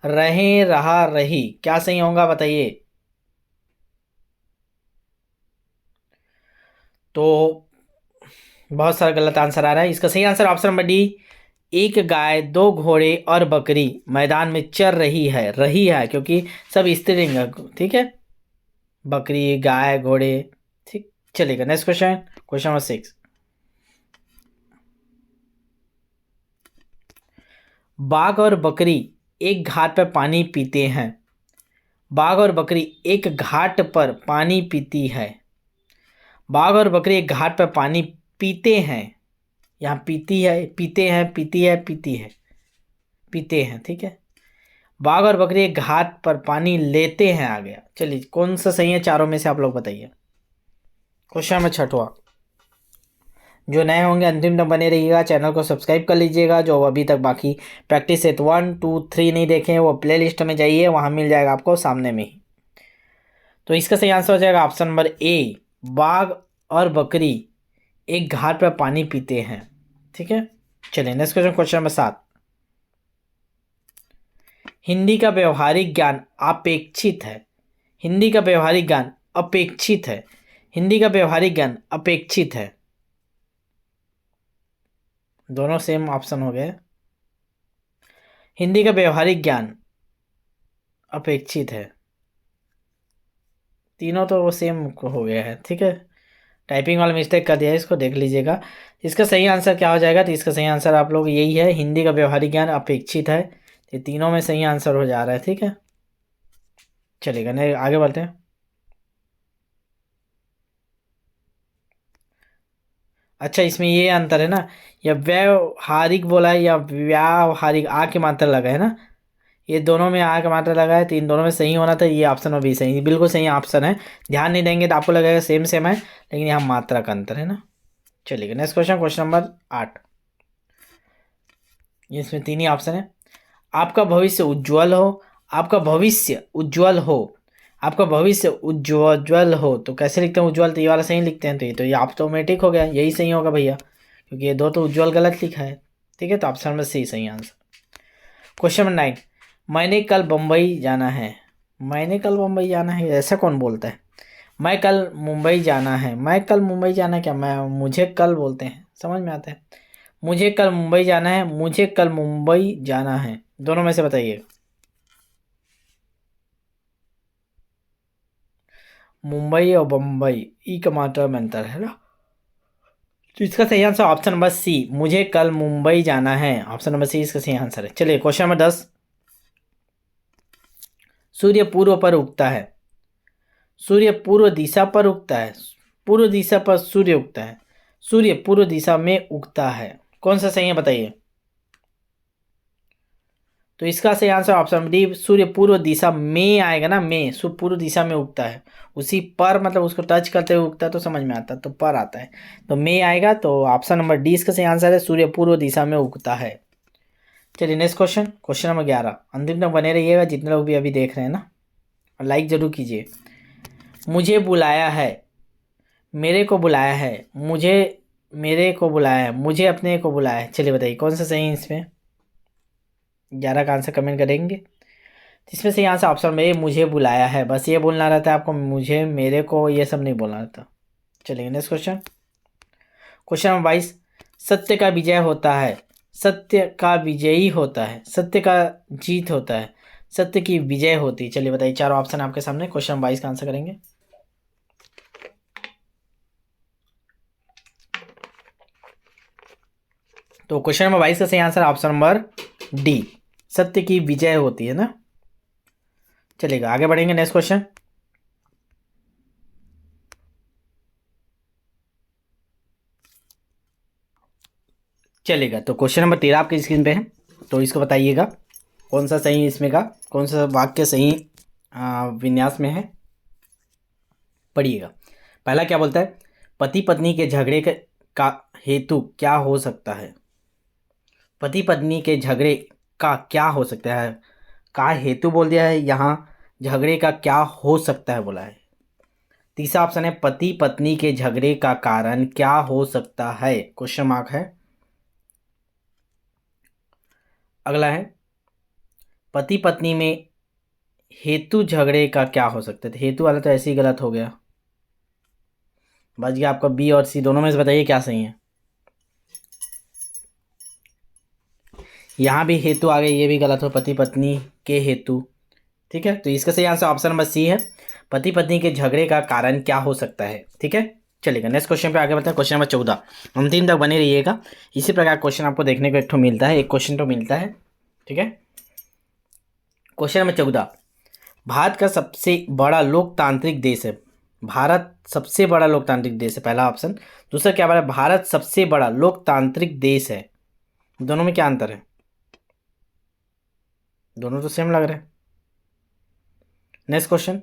रहे, रहा, रही, क्या सही होगा बताइए। तो बहुत सारा गलत आंसर आ रहा है। इसका सही आंसर ऑप्शन नंबर डी, एक गाय, दो घोड़े और बकरी मैदान में चर रही है क्योंकि सब स्त्रीलिंग है, ठीक है, बकरी, गाय, घोड़े, ठीक। चलेगा, नेक्स्ट क्वेश्चन, क्वेश्चन नंबर 6। बाघ और बकरी एक घाट पर पानी पीते हैं। बाघ और बकरी एक घाट पर पानी पीती है। बाघ और बकरी एक घाट पर पानी पीते हैं, यहाँ पीती है, पीते हैं, पीती है, पीती है, पीते हैं, ठीक है। बाघ और बकरी एक घाट पर पानी लेते हैं आ गया। चलिए, कौन सा सही है चारों में से आप लोग बताइए। Question number 6। जो नए होंगे अंतिम तक बने रहिएगा, चैनल को सब्सक्राइब कर लीजिएगा। जो अभी तक बाकी प्रैक्टिस सेट 1, 2, 3 नहीं देखे हैं वो प्ले लिस्ट में जाइए, वहाँ मिल जाएगा आपको सामने में ही। तो इसका सही आंसर हो जाएगा ऑप्शन नंबर ए, बाघ और बकरी एक घाट पर पानी पीते हैं, ठीक है। चलिए, next question, question number 7। Hindi का व्यवहारिक ज्ञान अपेक्षित है। हिंदी का व्यवहारिक ज्ञान अपेक्षित है। हिंदी का व्यवहारिक ज्ञान अपेक्षित है, दोनों सेम ऑप्शन हो गए। हिंदी का व्यवहारिक ज्ञान अपेक्षित है, तीनों तो वो सेम हो गया है, ठीक है। टाइपिंग वाला मिस्टेक कर दिया है, इसको देख लीजिएगा। इसका सही आंसर क्या हो जाएगा, तो इसका सही आंसर आप लोग यही है, हिंदी का व्यवहारिक ज्ञान अपेक्षित है। ये तीनों में सही आंसर हो जा रहा है, ठीक है। चलेगा, नहीं आगे बढ़ते हैं। अच्छा, इसमें ये अंतर है ना, या व्यवहारिक बोला है या व्यावहारिक, आ की मात्रा लगा है ना, ये दोनों में आ का मात्रा लगा है, तो इन दोनों में सही होना था। ये ऑप्शन में भी सही, बिल्कुल सही ऑप्शन है। ध्यान नहीं देंगे तो आपको लगेगा सेम सेम है, लेकिन यहाँ मात्रा का अंतर है ना। चलिए, नेक्स्ट क्वेश्चन, क्वेश्चन नंबर 8। इसमें 3 ही ऑप्शन है। आपका भविष्य उज्ज्वल हो, आपका भविष्य उज्ज्वल हो, आपका भविष्य उज्ज्वल हो, तो कैसे लिखते हैं उज्ज्वल, तो ये वाला सही लिखते हैं, तो ये ऑटोमेटिक हो गया, यही सही होगा भैया, क्योंकि ये दो तो उज्ज्वल गलत लिखा है, ठीक है। तो ऑप्शन में सही आंसर। Question number 9। मैंने कल बम्बई जाना है। मैंने कल मुंबई जाना है, ऐसा कौन बोलता है। मैं कल मुंबई जाना है, मैं कल मुंबई जाना, क्या मैं, मुझे कल बोलते हैं, समझ में आता है। मुझे कल मुंबई जाना है, मुझे कल मुंबई जाना है, दोनों में से बताइए। मुंबई और बम्बई, ई का मात्रा में अंतर है ना, तो इसका सही आंसर ऑप्शन नंबर सी, मुझे कल मुंबई जाना है, ऑप्शन नंबर सी इसका सही आंसर है। चलिए, क्वेश्चन नंबर 10। सूर्य पूर्व पर उगता है। सूर्य पूर्व दिशा पर उगता है। पूर्व दिशा पर सूर्य उगता है। सूर्य पूर्व दिशा में उगता है, कौन सा सही है बताइए। तो इसका सही आंसर ऑप्शन डी, सूर्य पूर्व दिशा में आएगा ना, में, सूर्य पूर्व दिशा में उगता है, उसी पर मतलब उसको टच करते हुए उगता है तो समझ में आता है, तो पर आता है, तो में आएगा, तो ऑप्शन नंबर डी इसका सही आंसर है, सूर्य पूर्व दिशा में उगता है। चलिए, नेक्स्ट क्वेश्चन, क्वेश्चन नंबर 11। अंतिम तक बने रहिएगा जितने लोग भी अभी देख रहे हैं ना, और लाइक जरूर कीजिए। मुझे बुलाया है, मेरे को बुलाया है, मुझे, मेरे को बुलाया है, मुझे अपने को बुलाया है, चलिए बताइए कौन सा सही है इसमें। 11 का आंसर कमेंट करेंगे। इसमें से यहाँ से ऑप्शन में मुझे बुलाया है, बस ये बोलना रहता है आपको, मुझे, मेरे को, ये सब नहीं बोलना रहता। चलिए, नेक्स्ट क्वेश्चन, क्वेश्चन नंबर 22। सत्य का विजय होता है, सत्य का विजयी होता है, सत्य का जीत होता है, सत्य की विजय होती है। चलिए बताइए, चारों ऑप्शन आपके सामने, क्वेश्चन नंबर 22 का आंसर करेंगे। तो क्वेश्चन नंबर 22 का सही आंसर ऑप्शन नंबर डी, सत्य की विजय होती है ना। चलिएगा, आगे बढ़ेंगे, नेक्स्ट क्वेश्चन। चलेगा, तो क्वेश्चन नंबर 13 आपकी स्क्रीन पे है, तो इसको बताइएगा कौन सा सही इसमें का, कौन सा वाक्य सही विन्यास में है। पढ़िएगा। पहला क्या बोलता है, पति पत्नी के झगड़े का हेतु क्या हो सकता है। पति पत्नी के झगड़े का क्या हो सकता है, का हेतु बोल दिया है, यहाँ झगड़े का क्या हो सकता है बोला है। तीसरा ऑप्शन है पति पत्नी के झगड़े का कारण क्या हो सकता है, क्वेश्चन मार्क है। अगला है पति पत्नी में हेतु झगड़े का क्या हो सकता है। हेतु वाला तो ऐसे ही गलत हो गया, बच गया आपका बी और सी, दोनों में से बताइए क्या सही है। यहाँ भी हेतु आ गए, ये भी गलत हो, पति पत्नी के हेतु। ठीक है, तो इसका सही आंसर ऑप्शन नंबर सी है, पति पत्नी के झगड़े का कारण क्या हो सकता है। ठीक है, चलिएगा नेक्स्ट क्वेश्चन पे आगे बढ़ते हैं। क्वेश्चन नंबर 14, अंतिम तक बने रहिएगा। इसी प्रकार क्वेश्चन आपको देखने को एक ठो मिलता है, एक क्वेश्चन तो मिलता है। ठीक है, क्वेश्चन नंबर 14, भारत का सबसे बड़ा लोकतांत्रिक देश है। भारत सबसे बड़ा लोकतांत्रिक देश है, पहला ऑप्शन। दूसरा क्या बोला, भारत सबसे बड़ा लोकतांत्रिक देश है। दोनों में क्या अंतर है, दोनों तो सेम लग रहे हैं। नेक्स्ट क्वेश्चन,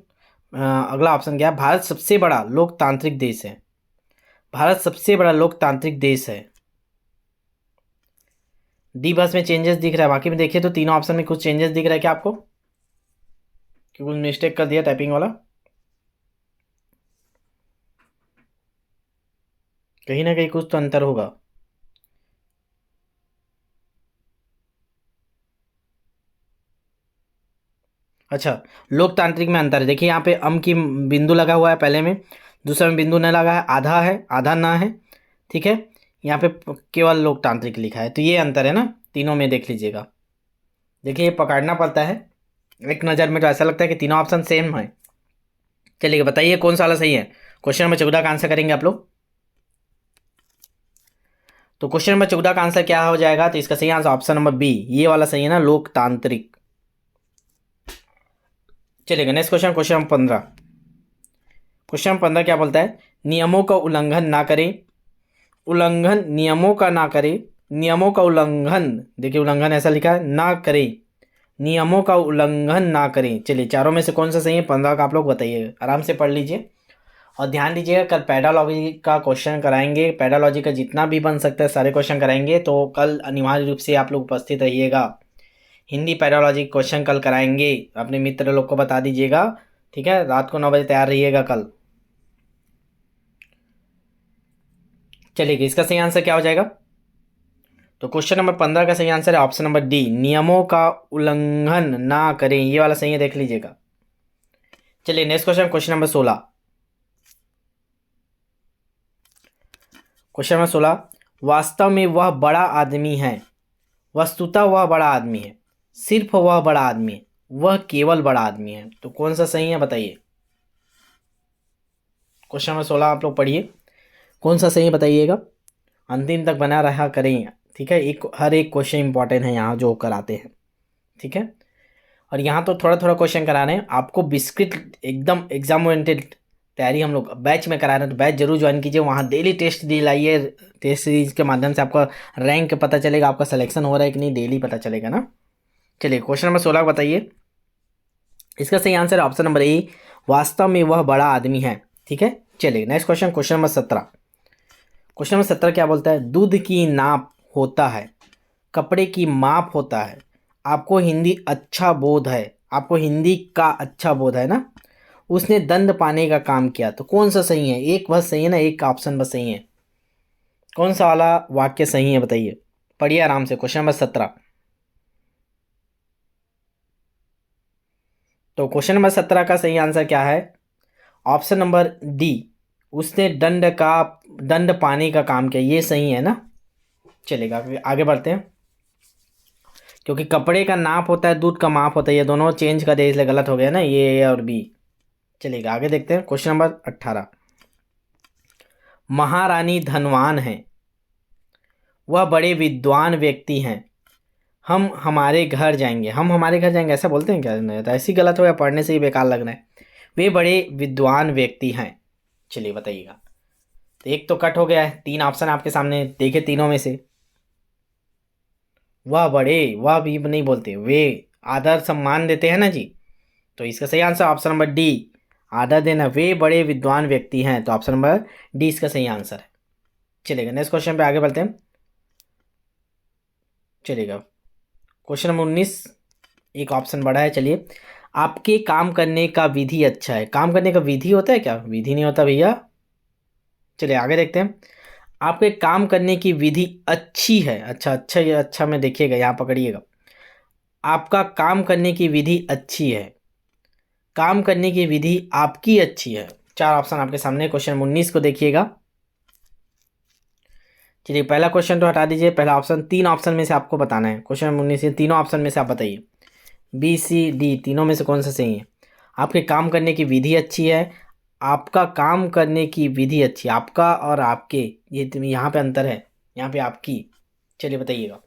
अगला ऑप्शन क्या है, भारत सबसे बड़ा लोकतांत्रिक देश है। भारत सबसे बड़ा लोकतांत्रिक देश है। डी बस में चेंजेस दिख रहा है, बाकी में देखिए तो तीनों ऑप्शन में कुछ चेंजेस दिख रहा है क्या आपको, कि कुछ मिस्टेक कर दिया टाइपिंग वाला, कहीं ना कहीं कुछ तो अंतर होगा। अच्छा, लोकतांत्रिक में अंतर है, देखिए यहाँ पे अम की बिंदु लगा हुआ है पहले में, दूसरे में बिंदु न लगा है, आधा ना है। ठीक है, यहाँ पे केवल लोकतांत्रिक लिखा है, तो ये अंतर है ना तीनों में, देख लीजिएगा। देखिए ये पकड़ना पड़ता है, एक नज़र में तो ऐसा लगता है कि तीनों ऑप्शन सेम है। चलिए बताइए कौन सा वाला सही है। क्वेश्चन नंबर 14 का आंसर करेंगे आप लोग, तो क्वेश्चन नंबर 14 का आंसर क्या हो जाएगा, तो इसका सही आंसर ऑप्शन नंबर बी, ये वाला सही है ना, लोकतांत्रिक। चलिएगा next question, question number 15। Question number 15 क्या बोलता है, नियमों का उल्लंघन ना करें। उल्लंघन नियमों का ना करें, नियमों का उल्लंघन, देखिए उल्लंघन ऐसा लिखा है, ना करें, नियमों का उल्लंघन ना करें। चलिए चारों में से कौन सा सही है, 15 का आप लोग बताइए, आराम से पढ़ लीजिए और ध्यान दीजिएगा। कल पैडालॉजी का क्वेश्चन कराएंगे, पैडालॉजी का जितना भी बन सकता है सारे क्वेश्चन कराएंगे, तो कल अनिवार्य रूप से आप लोग उपस्थित रहिएगा। हिंदी पैडालॉजी क्वेश्चन कल कराएंगे, अपने मित्र लोग को बता दीजिएगा। ठीक है, रात को 9 बजे तैयार रहिएगा कल। चलिए इसका सही आंसर क्या हो जाएगा, तो क्वेश्चन नंबर 15 का सही आंसर है ऑप्शन नंबर डी, नियमों का उल्लंघन ना करें, ये वाला सही है, देख लीजिएगा। चलिए next question, question number 16। Question number 16, वास्तव में वह बड़ा आदमी है, वस्तुतः वह बड़ा आदमी है, सिर्फ वह बड़ा आदमी है, वह केवल बड़ा आदमी है, तो कौन सा सही है बताइए। क्वेश्चन नंबर 16 आप लोग पढ़िए, कौन सा सही है बताइएगा, अंतिम तक बना रहा करें। ठीक है, एक हर एक क्वेश्चन इंपॉर्टेंट है यहाँ जो कराते हैं। ठीक है, और यहाँ तो थोड़ा थोड़ा क्वेश्चन करा रहे हैं आपको, बिस्किट एकदम एग्जाम ओरिएंटेड तैयारी हम लोग बैच में करा रहे हैं, तो बैच जरूर ज्वाइन कीजिए, वहाँ डेली टेस्ट दिलाइए, टेस्ट सीरीज के माध्यम से आपका रैंक पता चलेगा, आपका सिलेक्शन हो रहा है कि नहीं, डेली पता चलेगा ना। चलिए क्वेश्चन नंबर 16 बताइए, इसका सही आंसर है ऑप्शन नंबर ए, वास्तव में वह बड़ा आदमी है। ठीक है, चलिए next question, question number 17। Question number 17 क्या बोलता है, दूध की नाप होता है, कपड़े की माप होता है, आपको हिंदी अच्छा बोध है, आपको हिंदी का अच्छा बोध है ना, उसने दंड पाने का काम किया, तो कौन सा सही है, एक बस सही है ना, एक ऑप्शन बस सही है, कौन सा वाला वाक्य सही है बताइए। पढ़िए आराम से, क्वेश्चन नंबर 17। तो क्वेश्चन नंबर 17 का सही आंसर क्या है, ऑप्शन नंबर डी, उसने दंड पाने का काम किया, ये सही है ना। चलेगा आगे बढ़ते हैं, क्योंकि कपड़े का नाप होता है, दूध का माप होता है, ये दोनों चेंज कर दिया इसलिए गलत हो गया ना, ये ए और बी। चलेगा आगे देखते हैं, क्वेश्चन नंबर 18। महारानी धनवान है, वह बड़े विद्वान व्यक्ति हैं, हम हमारे घर जाएंगे, हम हमारे घर जाएंगे ऐसा बोलते हैं क्या, नहीं तो ऐसी गलत हो या पढ़ने से ही बेकार लग रहा है, वे बड़े विद्वान व्यक्ति हैं। चलिए बताइएगा, तो एक तो कट हो गया है, तीन ऑप्शन आपके सामने देखे, तीनों में से वह बड़े, वह भी नहीं बोलते, वे आदर सम्मान देते हैं ना जी, तो इसका सही आंसर ऑप्शन नंबर डी, आदर देना, वे बड़े विद्वान व्यक्ति हैं, तो ऑप्शन नंबर डी इसका सही आंसर है। चलेगा नेक्स्ट क्वेश्चन पे आगे बढ़ते हैं, चलिएगा क्वेश्चन नंबर 19, एक ऑप्शन बड़ा है। चलिए, आपके काम करने का विधि अच्छा है। काम करने का विधि होता है क्या? विधि नहीं होता भैया। चलिए आगे देखते हैं। आपके काम करने की विधि अच्छी है। अच्छा अच्छा, ये अच्छा में देखिएगा, यहाँ पकड़िएगा। आपका काम करने की विधि अच्छी है। काम करने की विधि आपकी अच्छी है। 4 ऑप्शन आपके सामने। क्वेश्चन 19 को देखिएगा। चलिए पहला क्वेश्चन तो हटा दीजिए। पहला ऑप्शन, 3 ऑप्शन में से आपको बताना है। क्वेश्चन 19 से तीनों ऑप्शन में से आप बताइए, बी सी डी तीनों में से कौन सा सही है। आपके काम करने की विधि अच्छी है। आपका काम करने की विधि अच्छी, आपका और आपके, ये यहाँ पे अंतर है, यहाँ पे आपकी। चलिए बताइएगा।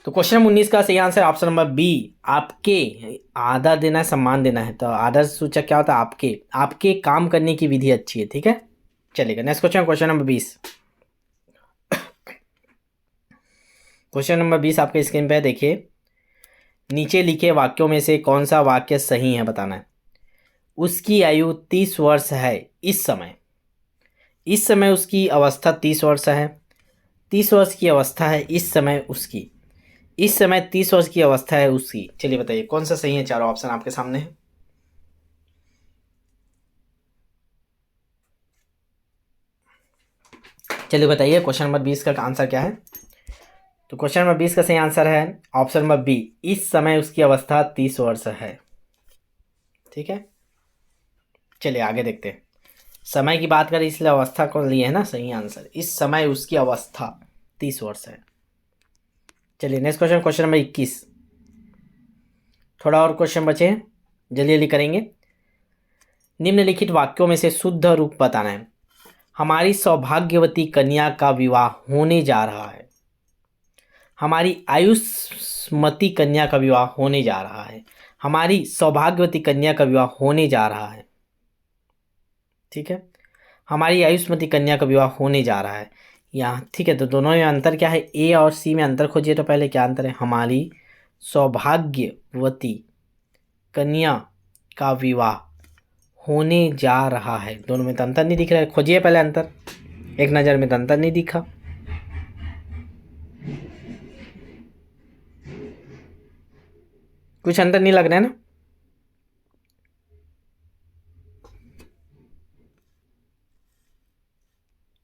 तो क्वेश्चन नंबर 19 का सही आंसर ऑप्शन नंबर बी, आपके। आदर देना है, सम्मान देना है, तो आदर सूचक क्या होता है? आपके। आपके काम करने की विधि अच्छी है। ठीक है, चलिएगा next question, question number 20। Question number 20 आपके स्क्रीन पे देखिए। नीचे लिखे वाक्यों में से कौन सा वाक्य सही है, बताना है। उसकी आयु 30 वर्ष है इस समय। इस समय उसकी अवस्था 30 वर्ष है। 30 वर्ष की अवस्था है इस समय उसकी। इस समय 30 वर्ष की अवस्था है उसकी। चलिए बताइए कौन सा सही है। चारों ऑप्शन आपके सामने है। चलिए बताइए क्वेश्चन नंबर 20 का आंसर क्या है। तो क्वेश्चन नंबर 20 का सही आंसर है ऑप्शन नंबर बी, इस समय उसकी अवस्था 30 वर्ष है। ठीक है, चलिए आगे देखते हैं। समय की बात करें इसलिए अवस्था को लिए है ना सही आंसर। इस समय उसकी अवस्था 30 वर्ष है। चलिए नेक्स्ट क्वेश्चन, क्वेश्चन नंबर 21। थोड़ा और क्वेश्चन बचे हैं, जल्दी जल्दी करेंगे। निम्नलिखित वाक्यों में से शुद्ध रूप बताना है। हमारी सौभाग्यवती कन्या का विवाह होने जा रहा है। हमारी आयुष्मती कन्या का विवाह होने जा रहा है। हमारी सौभाग्यवती कन्या का विवाह होने जा रहा है। ठीक है, हमारी आयुष्मती कन्या का विवाह होने जा रहा है यहाँ। ठीक है, तो दोनों में अंतर क्या है? ए और सी में अंतर खोजिए। तो पहले क्या अंतर है? हमारी सौभाग्यवती कन्या का विवाह होने जा रहा है। दोनों में तो अंतर नहीं दिख रहा है। खोजिए पहले अंतर। एक नज़र में तो अंतर नहीं दिखा। कुछ अंतर नहीं लग रहा है ना?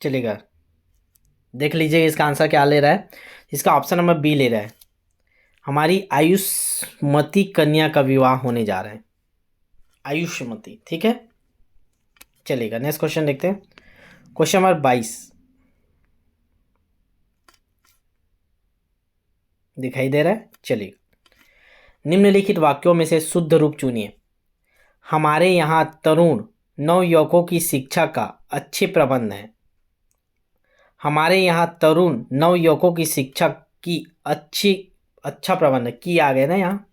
चलेगा, देख लीजिए इसका आंसर क्या ले रहा है। इसका ऑप्शन नंबर बी ले रहा है। हमारी आयुष्मती कन्या का विवाह होने जा रहा है। आयुष्मती। ठीक है, चलेगा नेक्स्ट क्वेश्चन देखते हैं। क्वेश्चन नंबर 22 दिखाई दे रहा है। चलिए, निम्नलिखित वाक्यों में से शुद्ध रूप चुनिए। हमारे यहाँ तरुण नवयुवकों की शिक्षा का अच्छे प्रबंध है। हमारे यहाँ तरुण नवयुवकों की शिक्षा की अच्छा प्रबंध की आ गए ना यहाँ।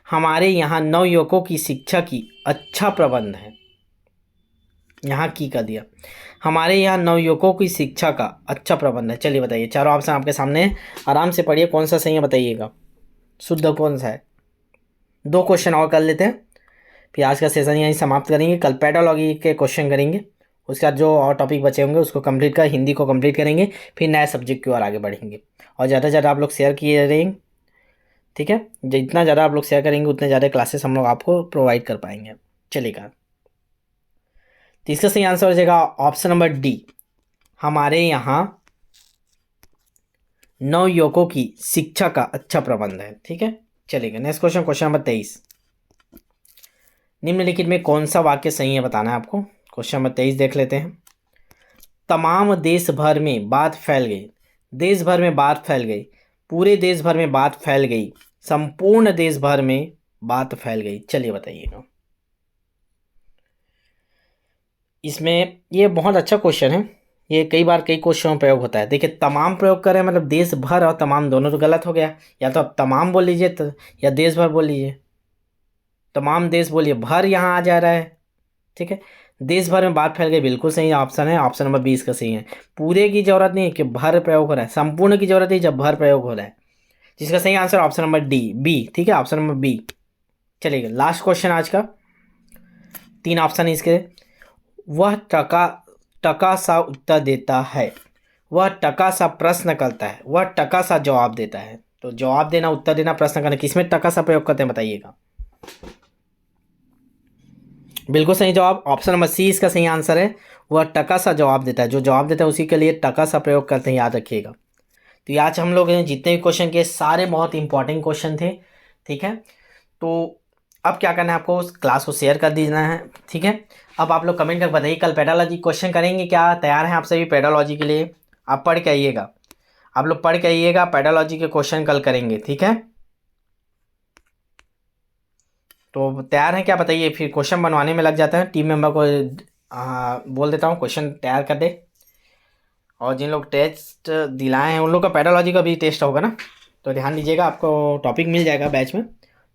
हमारे यहाँ नवयुवकों की शिक्षा की अच्छा प्रबंध है। यहाँ की कर दिया। हमारे यहाँ नवयुवकों की शिक्षा का अच्छा प्रबंध है। चलिए बताइए, चारों ऑप्शन आपके सामने हैं, आराम से पढ़िए कौन सा सही है बताइएगा। शुद्ध कौन सा है? 2 क्वेश्चन और कर लेते हैं, फिर आज का सेशन यहीं समाप्त करेंगे। कल पेडोलॉजी के क्वेश्चन करेंगे, उसके बाद जो और टॉपिक बचे होंगे उसको कंप्लीट कर, हिंदी को कंप्लीट करेंगे, फिर नए सब्जेक्ट की ओर आगे बढ़ेंगे। और ज़्यादा से ज़्यादा आप लोग शेयर किए रहेंगे। ठीक है, जितना ज़्यादा आप लोग शेयर करेंगे उतने ज़्यादा क्लासेस हम लोग आपको प्रोवाइड कर पाएंगे। चलिएगा, तो इसका सही आंसर हो जाएगा ऑप्शन नंबर डी। हमारे यहाँ नवयुवकों की शिक्षा का अच्छा प्रबंध है। ठीक है, चलिएगा नेक्स्ट क्वेश्चन, क्वेश्चन नंबर 23। निम्नलिखित में कौन सा वाक्य सही है बताना है आपको। क्वेश्चन नंबर 23 देख लेते हैं। तमाम देश भर में बात फैल गई। देश भर में बात फैल गई। पूरे देश भर में बात फैल गई। संपूर्ण देश भर में बात फैल गई। चलिए बताइएगा। इसमें ये बहुत अच्छा क्वेश्चन है। ये कई बार कई क्वेश्चनों में प्रयोग होता है। देखिए, तमाम प्रयोग करें मतलब देश भर और तमाम दोनों तो गलत हो गया। या तो आप तमाम बोल लीजिए तो, या देश भर बोल लीजिए। तमाम देश बोलिए, भर यहाँ आ जा रहा है। ठीक है, देश भर में बात फैल गई बिल्कुल सही ऑप्शन है। ऑप्शन नंबर 20 का सही है। पूरे की जरूरत नहीं है कि भर प्रयोग हो रहा है, संपूर्ण की जरूरत है जब भर प्रयोग हो रहा है। जिसका सही answer option number D, B. ठीक है, ऑप्शन नंबर बी। चलिएगा लास्ट क्वेश्चन आज का। 3 ऑप्शन है इसके। वह टका सा उत्तर देता है। वह टका सा प्रश्न करता है। वह टका सा जवाब देता है। तो जवाब देना, उत्तर देना, प्रश्न करना, किसमें टका सा प्रयोग करते हैं बताइएगा। बिल्कुल सही जवाब ऑप्शन नंबर सी इसका सही आंसर है। वह टका सा जवाब देता है, जो जवाब देता है उसी के लिए टका सा प्रयोग करते हैं, याद रखिएगा। तो ये आज हम लोग ने जितने भी क्वेश्चन किए सारे बहुत इंपॉर्टेंट क्वेश्चन थे, ठीक है। तो अब क्या करना है, आपको क्लास को शेयर कर देना है, ठीक है। अब आप लोग कमेंट कर बताइए कल पेडोलॉजी क्वेश्चन करेंगे क्या, तैयार हैं आप सभी पेडोलॉजी के लिए। आप पढ़ के आइएगा, आप लोग पढ़ के आइएगा, पेडोलॉजी के क्वेश्चन कल करेंगे, ठीक है। तो तैयार हैं क्या बताइए, फिर क्वेश्चन बनवाने में लग जाता है। टीम मेंबर को बोल देता हूँ क्वेश्चन तैयार कर दे। और जिन लोग टेस्ट दिलाए हैं उन लोग का पेडोलॉजी का भी टेस्ट होगा ना, तो ध्यान दीजिएगा, आपको टॉपिक मिल जाएगा बैच में।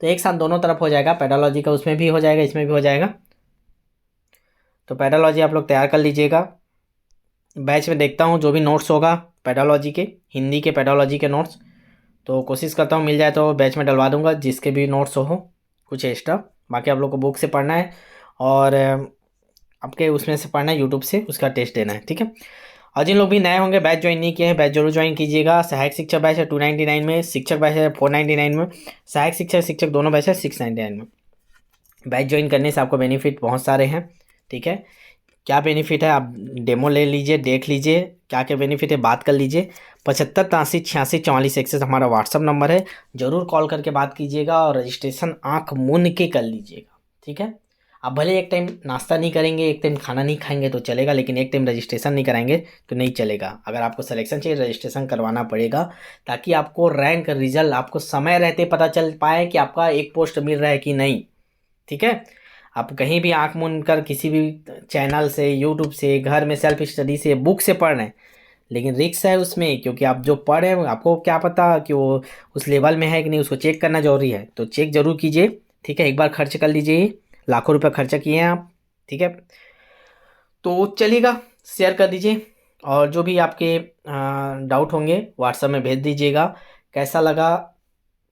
तो एक साथ दोनों तरफ हो जाएगा, पेडोलॉजी का उसमें भी हो जाएगा, इसमें भी हो जाएगा। तो पेडोलॉजी आप लोग तैयार कर लीजिएगा। बैच में देखता हूँ जो भी नोट्स होगा पेडोलॉजी के, हिंदी के पेडोलॉजी के नोट्स, तो कोशिश करता हूँ मिल जाए तो बैच में डलवा दूंगा, जिसके भी नोट्स हो कुछ एक्स्ट्रा। बाकी आप लोग को बुक से पढ़ना है और आपके उसमें से पढ़ना है, यूट्यूब से उसका टेस्ट देना है, ठीक है। और जिन लोग भी नए होंगे, बैच ज्वाइन नहीं किए हैं, बैच जरूर ज्वाइन कीजिएगा। सहायक शिक्षक बैच है 299 में, शिक्षक बैच है 499 में, सहायक शिक्षक दोनों बैच है 699 में। बैच ज्वाइन करने से आपको बेनिफिट बहुत सारे हैं, ठीक है। क्या बेनिफिट है आप डेमो ले लीजिए, देख लीजिए क्या क्या बेनिफिट है, बात कर लीजिए। 75 83 86 44 1 हमारा व्हाट्सअप नंबर है, ज़रूर कॉल करके बात कीजिएगा और रजिस्ट्रेशन आँख मूंद के कर लीजिएगा, ठीक है। आप भले एक टाइम नाश्ता नहीं करेंगे, एक टाइम खाना नहीं खाएंगे तो चलेगा, लेकिन एक टाइम रजिस्ट्रेशन नहीं कराएंगे तो नहीं चलेगा। अगर आपको सिलेक्शन चाहिए रजिस्ट्रेशन करवाना पड़ेगा, ताकि आपको रैंक रिजल्ट आपको समय रहते पता चल पाए कि आपका एक पोस्ट मिल रहा है कि नहीं, ठीक है। आप कहीं भी आंख मूंद कर किसी भी चैनल से, यूट्यूब से, घर में सेल्फ स्टडी से, बुक से पढ़ रहे हैं, लेकिन रिस्क है उसमें, क्योंकि आप जो पढ़ रहे हैं आपको क्या पता कि वो उस लेवल में है कि नहीं, उसको चेक करना जरूरी है। तो चेक जरूर कीजिए, ठीक है। एक बार खर्च कर लीजिए, लाखों रुपए खर्चा किए हैं आप, ठीक है। तो चलिएगा, शेयर कर दीजिए और जो भी आपके डाउट होंगे व्हाट्सएप में भेज दीजिएगा। कैसा लगा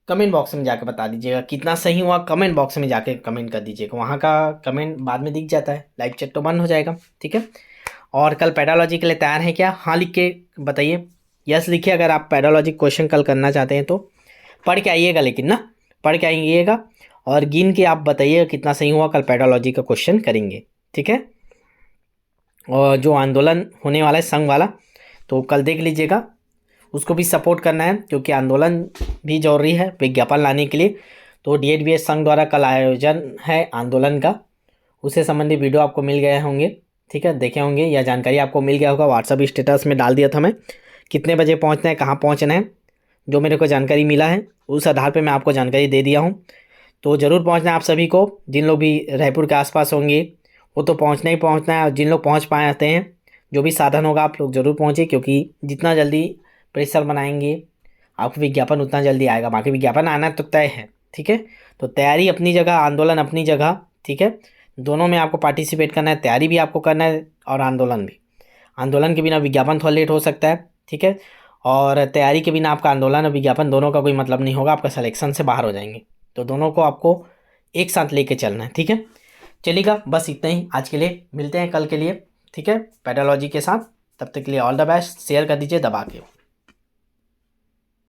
कमेंट बॉक्स में जाके बता दीजिएगा, कितना सही हुआ कमेंट बॉक्स में जाके कमेंट कर दीजिएगा, वहाँ का कमेंट बाद में दिख जाता है, लाइव चैट तो बंद हो जाएगा, ठीक है। और कल पेडोलॉजी के लिए तैयार हैं क्या, हाँ लिख के बताइए, यस लिखिए अगर आप पेडोलॉजी क्वेश्चन कल करना चाहते हैं तो। पढ़ के आइएगा लेकिन ना, पढ़ के आइएगा और गिन के आप बताइए कितना सही हुआ, कल पेडोलॉजी का क्वेश्चन करेंगे, ठीक है। और जो आंदोलन होने वाला है संघ वाला, तो कल देख लीजिएगा, उसको भी सपोर्ट करना है, क्योंकि आंदोलन भी जरूरी है विज्ञापन लाने के लिए। तो DEDBS संघ द्वारा कल आयोजन है आंदोलन का, उससे संबंधित वीडियो आपको मिल गए होंगे, ठीक है, देखे होंगे या जानकारी आपको मिल गया होगा। व्हाट्सअप स्टेटस में डाल दिया था मैं, कितने बजे पहुंचना है, कहाँ पहुंचना है, जो मेरे को जानकारी मिला है उस आधार पर मैं आपको जानकारी दे दिया हूँ। तो ज़रूर पहुँचना है आप सभी को, जिन लोग भी रायपुर के आसपास होंगे वो तो पहुँचना ही पहुँचना है, और जिन लोग पहुँच पाए आते हैं, जो भी साधन होगा आप लोग ज़रूर पहुँचे, क्योंकि जितना जल्दी प्रेशर बनाएंगे आपको विज्ञापन उतना जल्दी आएगा। बाकी विज्ञापन आना तो तय है, ठीक है। तो तैयारी अपनी जगह, आंदोलन अपनी जगह, ठीक है। दोनों में आपको पार्टिसिपेट करना है, तैयारी भी आपको करना है और आंदोलन भी। आंदोलन के बिना विज्ञापन थोड़ा लेट हो सकता है, ठीक है। और तैयारी के बिना आपका आंदोलन और विज्ञापन दोनों का कोई मतलब नहीं होगा, आपका सिलेक्शन से बाहर हो जाएंगे। तो दोनों को आपको एक साथ लेके चलना है, ठीक है। चलिएगा, बस इतना ही आज के लिए, मिलते हैं कल के लिए, ठीक है, पेडोलॉजी के साथ। तब तक के लिए ऑल द बेस्ट, शेयर कर दीजिए दबा के।